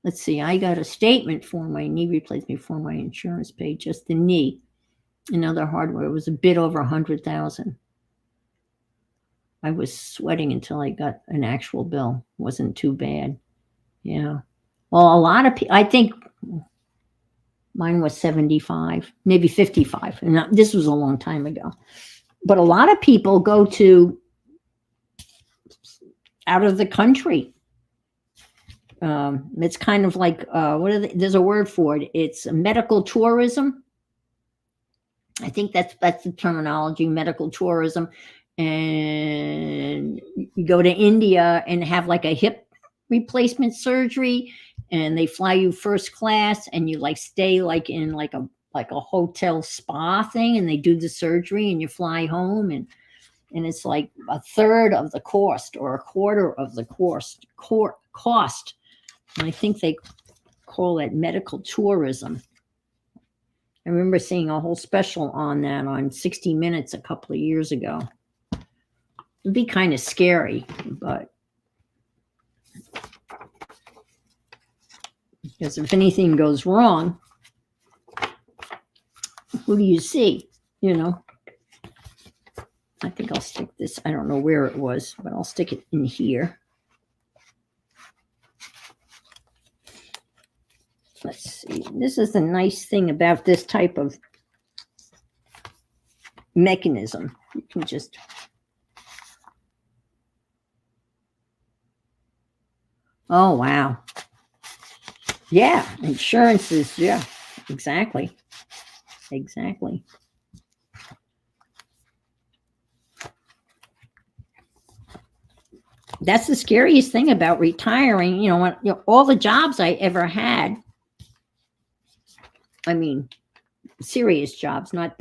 Let's see, I got a statement for my knee replacement for my insurance paid, just the knee. And other hardware, it was a bit over 100,000. I was sweating until I got an actual bill. It wasn't too bad. Yeah. Well, a lot of people, I think mine was 75, maybe 55. And this was a long time ago. But a lot of people go to out of the country. It's kind of like, there's a word for it. It's medical tourism. I think that's the terminology, medical tourism. And you go to India and have like a hip replacement surgery, and they fly you first class, and you like stay like in like a hotel spa thing, and they do the surgery, and you fly home, and it's like a third of the cost or a quarter of the cost. And I think they call it medical tourism. I remember seeing a whole special on that on 60 Minutes a couple of years ago. It'd be kind of scary, but because if anything goes wrong, who do you see? You know, I think I'll stick this. I don't know where it was, but I'll stick it in here. Let's see. This is the nice thing about this type of mechanism. You can just oh, wow. Yeah, insurance is, yeah, exactly. Exactly. That's the scariest thing about retiring. You know, all the jobs I ever had, I mean, serious jobs, not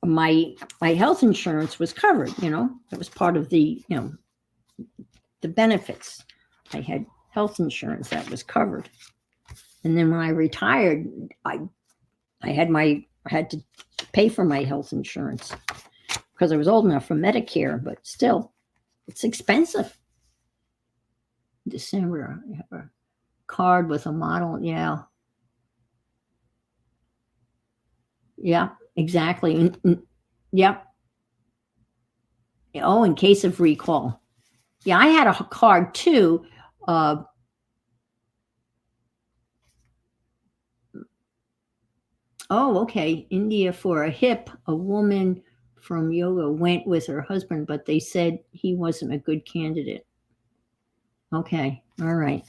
my health insurance was covered, it was part of the, the benefits. I had health insurance that was covered. And then when I retired, I had to pay for my health insurance because I was old enough for Medicare, but still, it's expensive. December, I have a card with a model. Yeah. Yeah, exactly. Yep. Oh, in case of recall. Yeah, I had a card too. Oh, okay. India for a hip. A woman from yoga went with her husband, but they said he wasn't a good candidate. Okay. All right.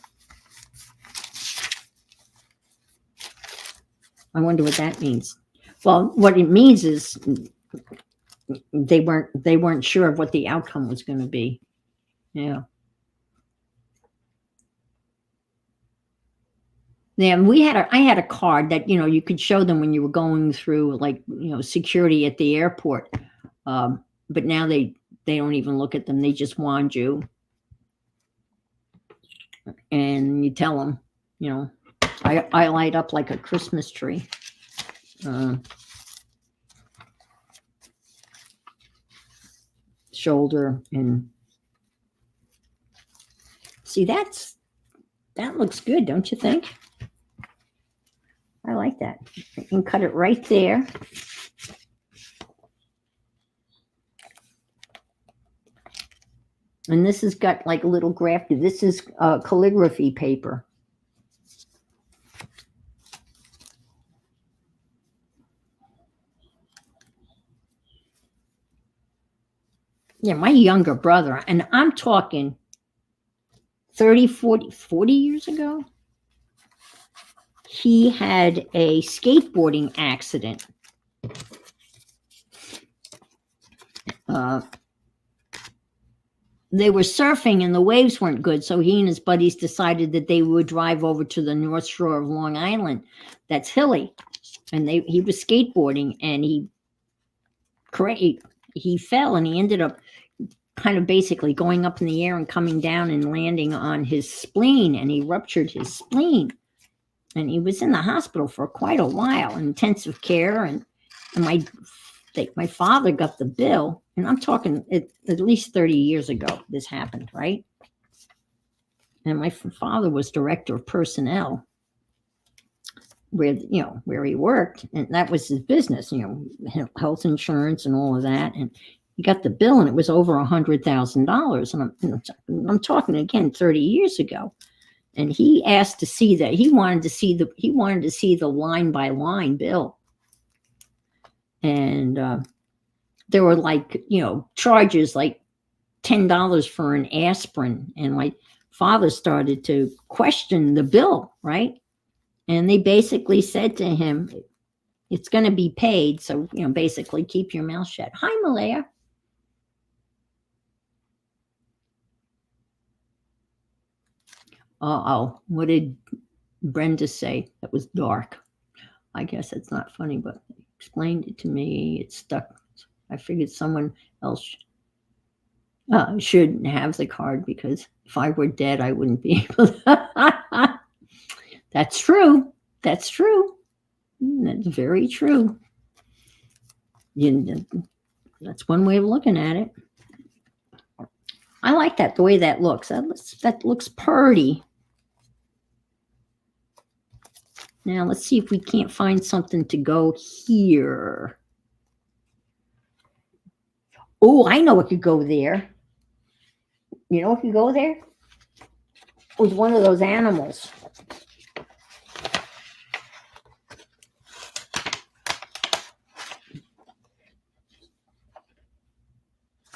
I wonder what that means. Well, what it means is they weren't sure of what the outcome was going to be. Yeah. Yeah, I had a card that, you could show them when you were going through like, security at the airport. But now they don't even look at them. They just wand you. And you tell them, I light up like a Christmas tree. Shoulder, and see, that looks good, don't you think? I like that. I can cut it right there. And this has got like a little grafted. This is calligraphy paper. Yeah, my younger brother, and I'm talking 30, 40 years ago, he had a skateboarding accident. They were surfing and the waves weren't good, so he and his buddies decided that they would drive over to the North Shore of Long Island. That's hilly. And he was skateboarding, and he fell, and he ended up kind of basically going up in the air and coming down and landing on his spleen, and he ruptured his spleen. And he was in the hospital for quite a while, intensive care, and my father got the bill, and I'm talking at least 30 years ago this happened, right? And my father was director of personnel where he worked, and that was his business, health insurance and all of that. And he got the bill, and it was over $100,000. And I'm talking again 30 years ago. And he asked to see that. He wanted to see the line by line bill. And there were charges like $10 for an aspirin. And my father started to question the bill, right? And they basically said to him, it's going to be paid. So, basically keep your mouth shut. Hi, Malaya. Uh-oh, what did Brenda say? That was dark. I guess it's not funny, but they explained it to me. It stuck. I figured someone else shouldn't have the card, because if I were dead, I wouldn't be able to. That's true. That's true. That's very true. That's one way of looking at it. I like that, the way that looks. That looks pretty. Now let's see if we can't find something to go here. Oh, I know what could go there. You know what could go there? With one of those animals.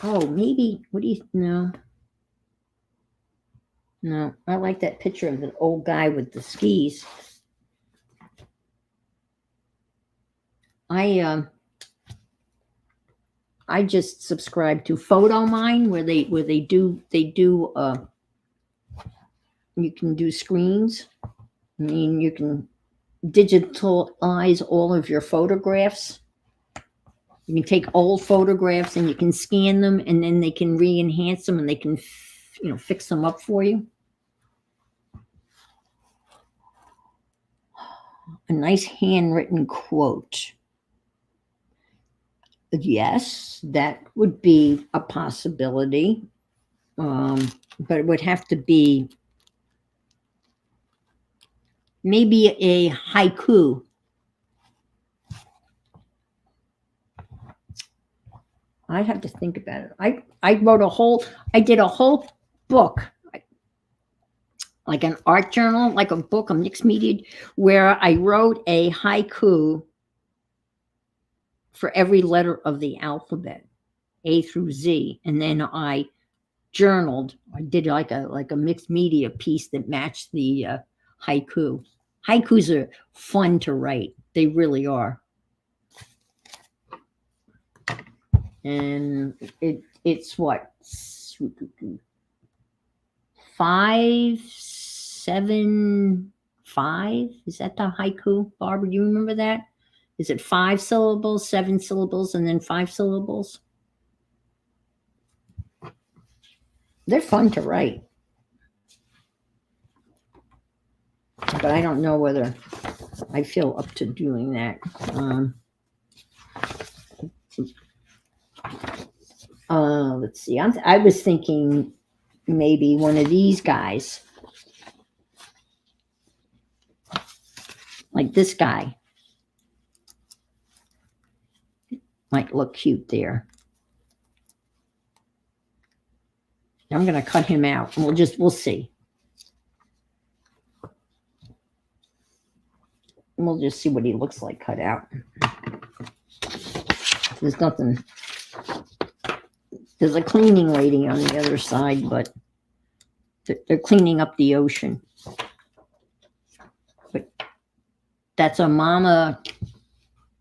Oh, maybe, what do you know? No, I like that picture of the old guy with the skis. I just subscribe to PhotoMine, where they do you can do screens. I mean, you can digitalize all of your photographs. You can take old photographs and you can scan them, and then they can re-enhance them, and they can fix them up for you. A nice handwritten quote. Yes, that would be a possibility, but it would have to be maybe a haiku. I have to think about it. I did a whole book, like an art journal, like a book, a mixed media, where I wrote a haiku for every letter of the alphabet, A through Z, and then I journaled. I did like a mixed media piece that matched the haiku. Haikus are fun to write; they really are. And it's what, 575? Is that the haiku, Barbara? Do you remember that? Is it 5 syllables, 7 syllables, and then 5 syllables? They're fun to write. but I don't know whether I feel up to doing that. Let's see. I was thinking maybe one of these guys, like this guy, might look cute there. I'm going to cut him out, and we'll see. We'll just see what he looks like cut out. There's nothing. There's a cleaning lady on the other side, but they're cleaning up the ocean. But that's a mama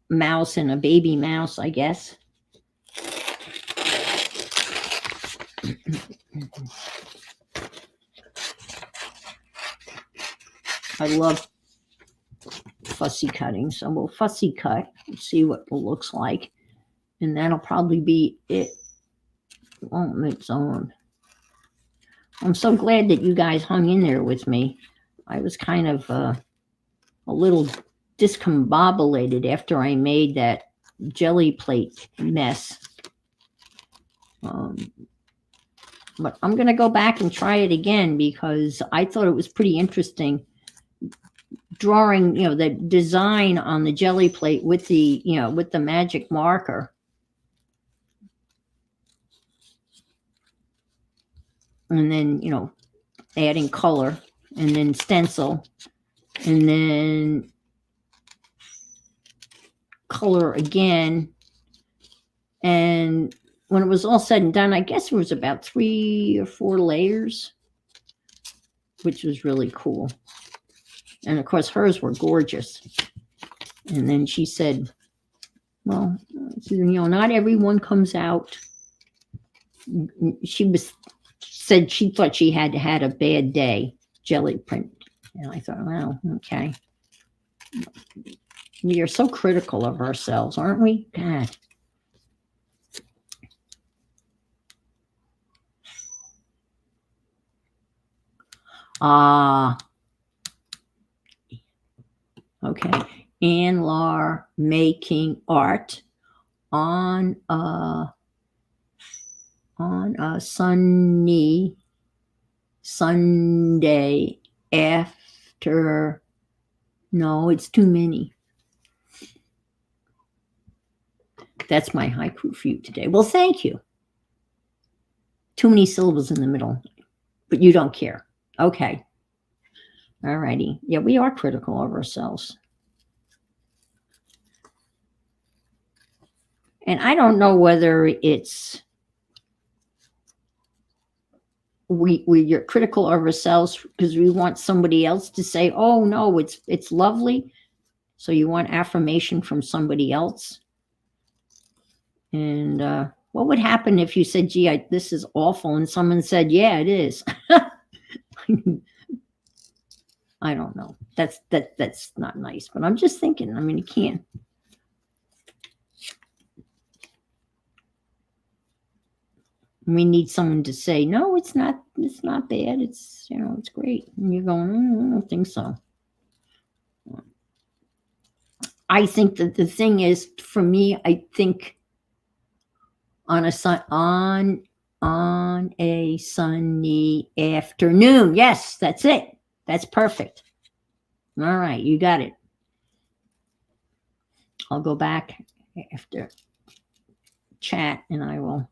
mouse and a baby mouse, I guess. I love fussy cutting, so we'll fussy cut and see what it looks like, and that'll probably be it on its own. I'm so glad that you guys hung in there with me. I was kind of a little discombobulated after I made that jelly plate mess. But I'm going to go back and try it again because I thought it was pretty interesting drawing, the design on the jelly plate with the, with the magic marker. And then, adding color and then stencil and then color again. And when it was all said and done, I guess it was about 3 or 4 layers, which was really cool. And of course, hers were gorgeous. And then she said, well, not everyone comes out. She said she thought she had had a bad day, jelly print. And I thought, well, okay. We are so critical of ourselves, aren't we? God. Okay. Ann Lar making art on a sunny Sunday after. No, it's too many. That's my haiku for you today. Well, thank you. Too many syllables in the middle, but you don't care. Okay. All righty. Yeah, we are critical of ourselves. And I don't know whether it's we're critical of ourselves because we want somebody else to say, oh no, it's lovely. So you want affirmation from somebody else. And what would happen if you said, gee, this is awful, and someone said, yeah, it is. I don't know. That's not nice, but I'm just thinking, you can't. We need someone to say, no, it's not bad. It's, it's great. And you're going, I don't think so. I think that the thing is, for me, I think on a sunny afternoon. Yes, that's it. That's perfect. All right, you got it. I'll go back after chat and I will.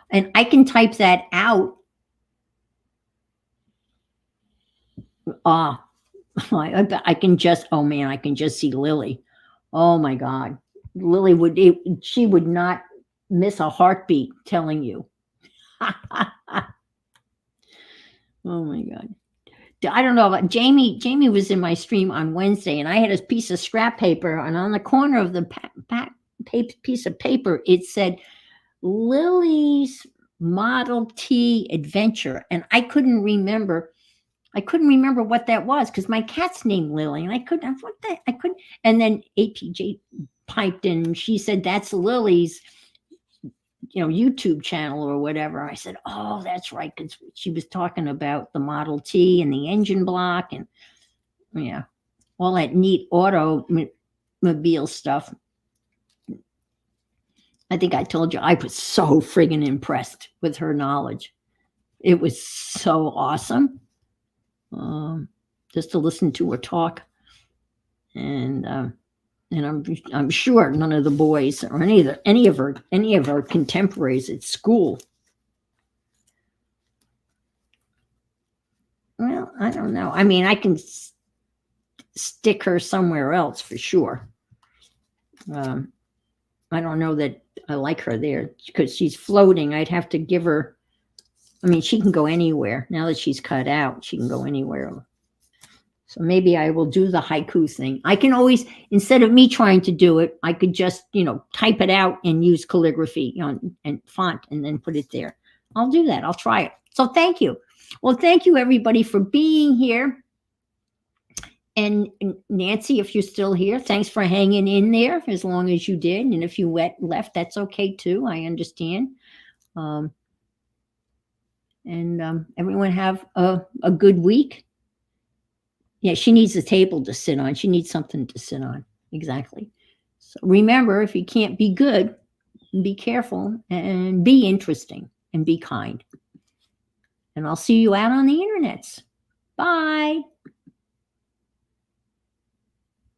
And I can type that out. I can just, oh man, I can just see Lily. Oh my God. Lily she would not miss a heartbeat telling you. Oh my God. I don't know about Jamie. Jamie was in my stream on Wednesday and I had a piece of scrap paper, and on the corner of the piece of paper, it said, Lily's Model T adventure. And I couldn't remember what that was because my cat's named Lily, and I couldn't. And then APJ piped in and she said, that's Lily's, YouTube channel or whatever. I said, oh, that's right. Because she was talking about the Model T and the engine block. And Yeah, all that neat automobile stuff. I think I told you I was so friggin' impressed with her knowledge. It was so awesome, um, just to listen to her talk, and I'm sure none of the boys or any of her contemporaries at school. Well, I don't know. I mean, I can stick her somewhere else for sure. Um, I don't know that I like her there because she's floating. I'd have to give her. I mean, she can go anywhere now that she's cut out. She can go anywhere. So maybe I will do the haiku thing. I can always, instead of me trying to do it, I could just, type it out and use calligraphy and font and then put it there. I'll do that. I'll try it. So thank you. Well, thank you everybody for being here. And Nancy, if you're still here, thanks for hanging in there as long as you did. And if you left, that's okay too. I understand. Everyone have a good week. Yeah, she needs a table to sit on. She needs something to sit on. Exactly. So remember, if you can't be good, be careful and be interesting and be kind. And I'll see you out on the internets. Bye.